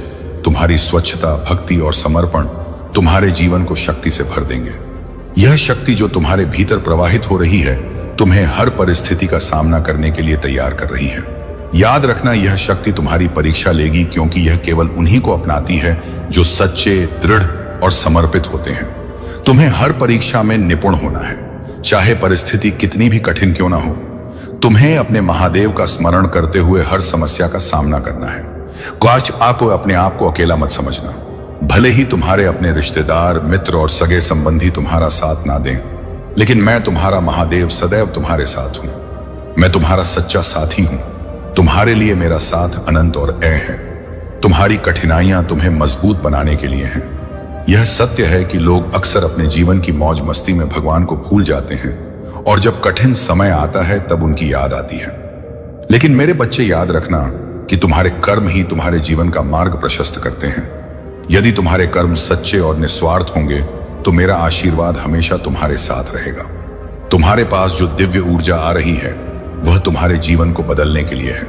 तुम्हारी स्वच्छता, भक्ति और समर्पण तुम्हारे जीवन को शक्ति से भर देंगे। यह शक्ति जो तुम्हारे भीतर प्रवाहित हो रही है, तुम्हें हर परिस्थिति का सामना करने के लिए तैयार कर रही है। याद रखना, यह शक्ति तुम्हारी परीक्षा लेगी, क्योंकि यह केवल उन्हीं को अपनाती है जो सच्चे, दृढ़ और समर्पित होते हैं। तुम्हें हर परीक्षा में निपुण होना है, चाहे परिस्थिति कितनी भी कठिन क्यों ना हो। तुम्हें अपने महादेव का स्मरण करते हुए हर समस्या का सामना करना है। आप अपने आप को अकेला मत समझना। भले ही तुम्हारे अपने रिश्तेदार, मित्र और सगे संबंधी तुम्हारा साथ ना दें, लेकिन मैं तुम्हारा महादेव सदैव तुम्हारे साथ हूं। मैं तुम्हारा सच्चा साथी हूं। तुम्हारे लिए मेरा साथ अनंत और अय है। तुम्हारी कठिनाइयां तुम्हें मजबूत बनाने के लिए हैं। यह सत्य है कि लोग अक्सर अपने जीवन की मौज मस्ती में भगवान को भूल जाते हैं, और जब कठिन समय आता है तब उनकी याद आती है। लेकिन मेरे बच्चे, याद रखना कि तुम्हारे कर्म ही तुम्हारे जीवन का मार्ग प्रशस्त करते हैं। यदि तुम्हारे कर्म सच्चे और निस्वार्थ होंगे तो मेरा आशीर्वाद हमेशा तुम्हारे साथ रहेगा। तुम्हारे पास जो दिव्य ऊर्जा आ रही है वह तुम्हारे जीवन को बदलने के लिए है।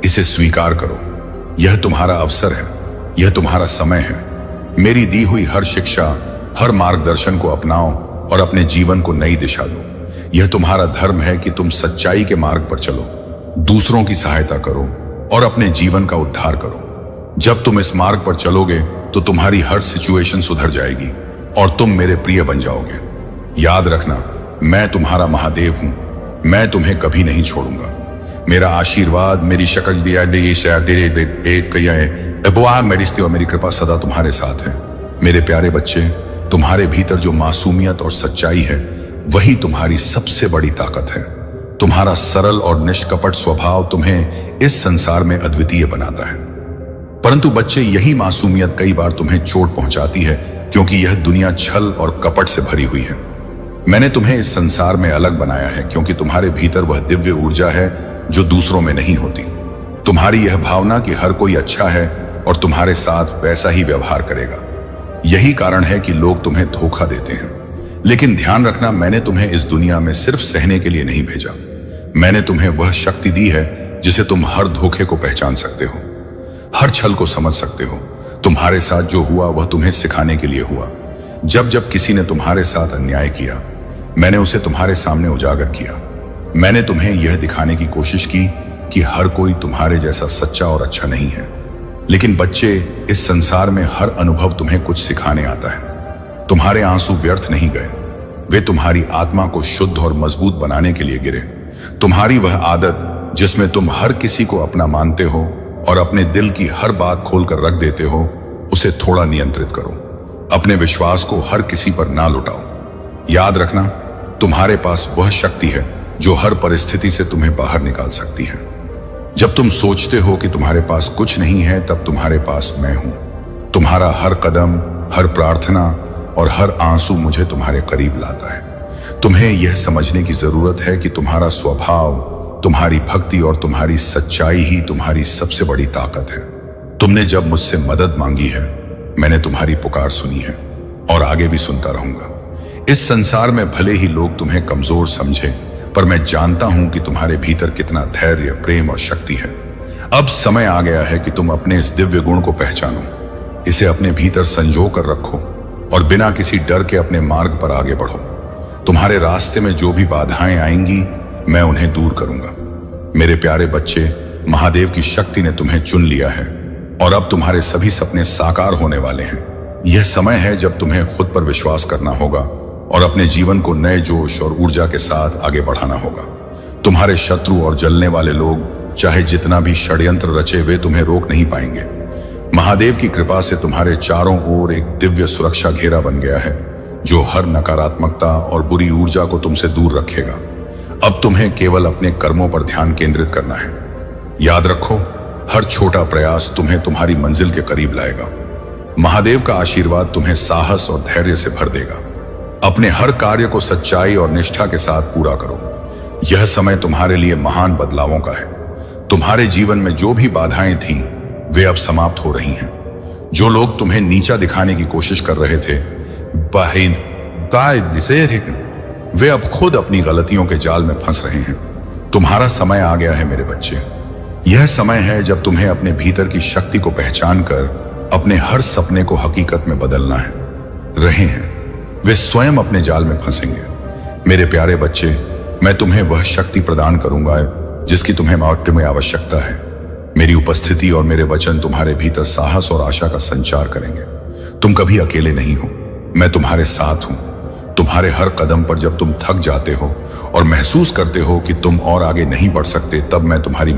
इसे स्वीकार करो। यह तुम्हारा अवसर है, यह तुम्हारा समय है। मेरी दी हुई हर शिक्षा, हर मार्गदर्शन को अपनाओ और अपने जीवन को नई दिशा दो। यह तुम्हारा धर्म है कि तुम सच्चाई के मार्ग पर चलो, दूसरों की सहायता करो और अपने जीवन का उद्धार करो। जब तुम इस मार्ग पर चलोगे तो तुम्हारी हर सिचुएशन सुधर जाएगी और तुम मेरे प्रिय बन जाओगे। याद रखना, मैं तुम्हारा महादेव हूं। मैं तुम्हें कभी नहीं छोड़ूंगा। मेरा आशीर्वाद, मेरी शक्ल, और मेरी कृपा सदा तुम्हारे साथ है। मेरे प्यारे बच्चे, तुम्हारे भीतर जो मासूमियत और सच्चाई है वही तुम्हारी सबसे बड़ी ताकत है। तुम्हारा सरल और निष्कपट स्वभाव तुम्हें इस संसार में अद्वितीय बनाता है। परंतु बच्चे, यही मासूमियत कई बार तुम्हें चोट पहुंचाती है, क्योंकि यह दुनिया छल और कपट से भरी हुई है। मैंने तुम्हें इस संसार में अलग बनाया है क्योंकि तुम्हारे भीतर वह दिव्य ऊर्जा है जो दूसरों में नहीं होती। तुम्हारी यह भावना कि हर कोई अच्छा है और तुम्हारे साथ वैसा ही व्यवहार करेगा, यही कारण है कि लोग तुम्हें धोखा देते हैं। लेकिन ध्यान रखना, मैंने तुम्हें इस दुनिया में सिर्फ सहने के लिए नहीं भेजा। मैंने तुम्हें वह शक्ति दी है जिसे तुम हर धोखे को पहचान सकते हो, हर छल को समझ सकते हो। तुम्हारे साथ जो हुआ वह तुम्हें सिखाने के लिए हुआ। जब जब किसी ने तुम्हारे साथ अन्याय किया, मैंने उसे तुम्हारे सामने उजागर किया। मैंने तुम्हें यह दिखाने की कोशिश की कि हर कोई तुम्हारे जैसा सच्चा और अच्छा नहीं है। लेकिन बच्चे, इस संसार में हर अनुभव तुम्हें कुछ सिखाने आता है। तुम्हारे आंसू व्यर्थ नहीं गए। वे तुम्हारी आत्मा को शुद्ध और मजबूत बनाने के लिए गिरे। तुम्हारी वह आदत जिसमें तुम हर किसी को अपना मानते हो और अपने दिल की हर बात खोलकर रख देते हो, उसे थोड़ा नियंत्रित करो। अपने विश्वास को हर किसी पर ना लुटाओ। याद रखना, तुम्हारे पास वह शक्ति है जो हर परिस्थिति से तुम्हें बाहर निकाल सकती है। जब तुम सोचते हो कि तुम्हारे पास कुछ नहीं है, तब तुम्हारे पास मैं हूं। तुम्हारा हर कदम, हर प्रार्थना और हर आंसू मुझे तुम्हारे करीब लाता है। तुम्हें यह समझने की जरूरत है कि तुम्हारा स्वभाव, तुम्हारी भक्ति और तुम्हारी सच्चाई ही तुम्हारी सबसे बड़ी ताकत है। तुमने जब मुझसे मदद मांगी है, मैंने तुम्हारी पुकार सुनी है और आगे भी सुनता रहूंगा। इस संसार में भले ही लोग तुम्हें कमजोर समझे, पर मैं जानता हूं कि तुम्हारे भीतर कितना धैर्य, प्रेम और शक्ति है। अब समय आ गया है कि तुम अपने इस दिव्य गुण को पहचानो, इसे अपने भीतर संजो कर रखो और बिना किसी डर के अपने मार्ग पर आगे बढ़ो। तुम्हारे रास्ते में जो भी बाधाएं आएंगी, मैं उन्हें दूर करूंगा। मेरे प्यारे बच्चे, महादेव की शक्ति ने तुम्हें चुन लिया है और अब तुम्हारे सभी सपने साकार होने वाले हैं। यह समय है जब तुम्हें खुद पर विश्वास करना होगा और अपने जीवन को नए जोश और ऊर्जा के साथ आगे बढ़ाना होगा। तुम्हारे शत्रु और जलने वाले लोग चाहे जितना भी षड्यंत्र रचे, वे तुम्हें रोक नहीं पाएंगे। महादेव की कृपा से तुम्हारे चारों ओर एक दिव्य सुरक्षा घेरा बन गया है, जो हर नकारात्मकता और बुरी ऊर्जा को तुमसे दूर रखेगा। अब तुम्हें केवल अपने कर्मों पर ध्यान केंद्रित करना है। याद रखो, हर छोटा प्रयास तुम्हें तुम्हारी मंजिल के करीब लाएगा। महादेव का आशीर्वाद तुम्हें साहस और धैर्य से भर देगा। अपने हर कार्य को सच्चाई और निष्ठा के साथ पूरा करो। यह समय तुम्हारे लिए महान बदलावों का है। तुम्हारे जीवन में जो भी बाधाएं थीं, वे अब समाप्त हो रही हैं। जो लोग तुम्हें नीचा दिखाने की कोशिश कर रहे थे, वे अब खुद अपनी गलतियों के जाल में फंस रहे हैं। तुम्हारा समय आ गया है मेरे बच्चे। यह समय है जब तुम्हें अपने भीतर की शक्ति को पहचान कर अपने हर सपने को हकीकत में बदलना है। रहे हैं, वे स्वयं अपने जाल में फंसेंगे। मेरे प्यारे बच्चे, मैं तुम्हें वह शक्ति प्रदान करूंगा जिसकी तुम्हें मौत में आवश्यकता है। मेरी उपस्थिति और मेरे वचन तुम्हारे भीतर साहस और आशा का संचार करेंगे। तुम कभी अकेले नहीं हो, मैं तुम्हारे साथ हूं। तुम्हारे हर कदम पर जब तुम थक जाते हो और महसूस करते हो कि तुम और आगे नहीं बढ़ सकते, तब मैं तुम्हारी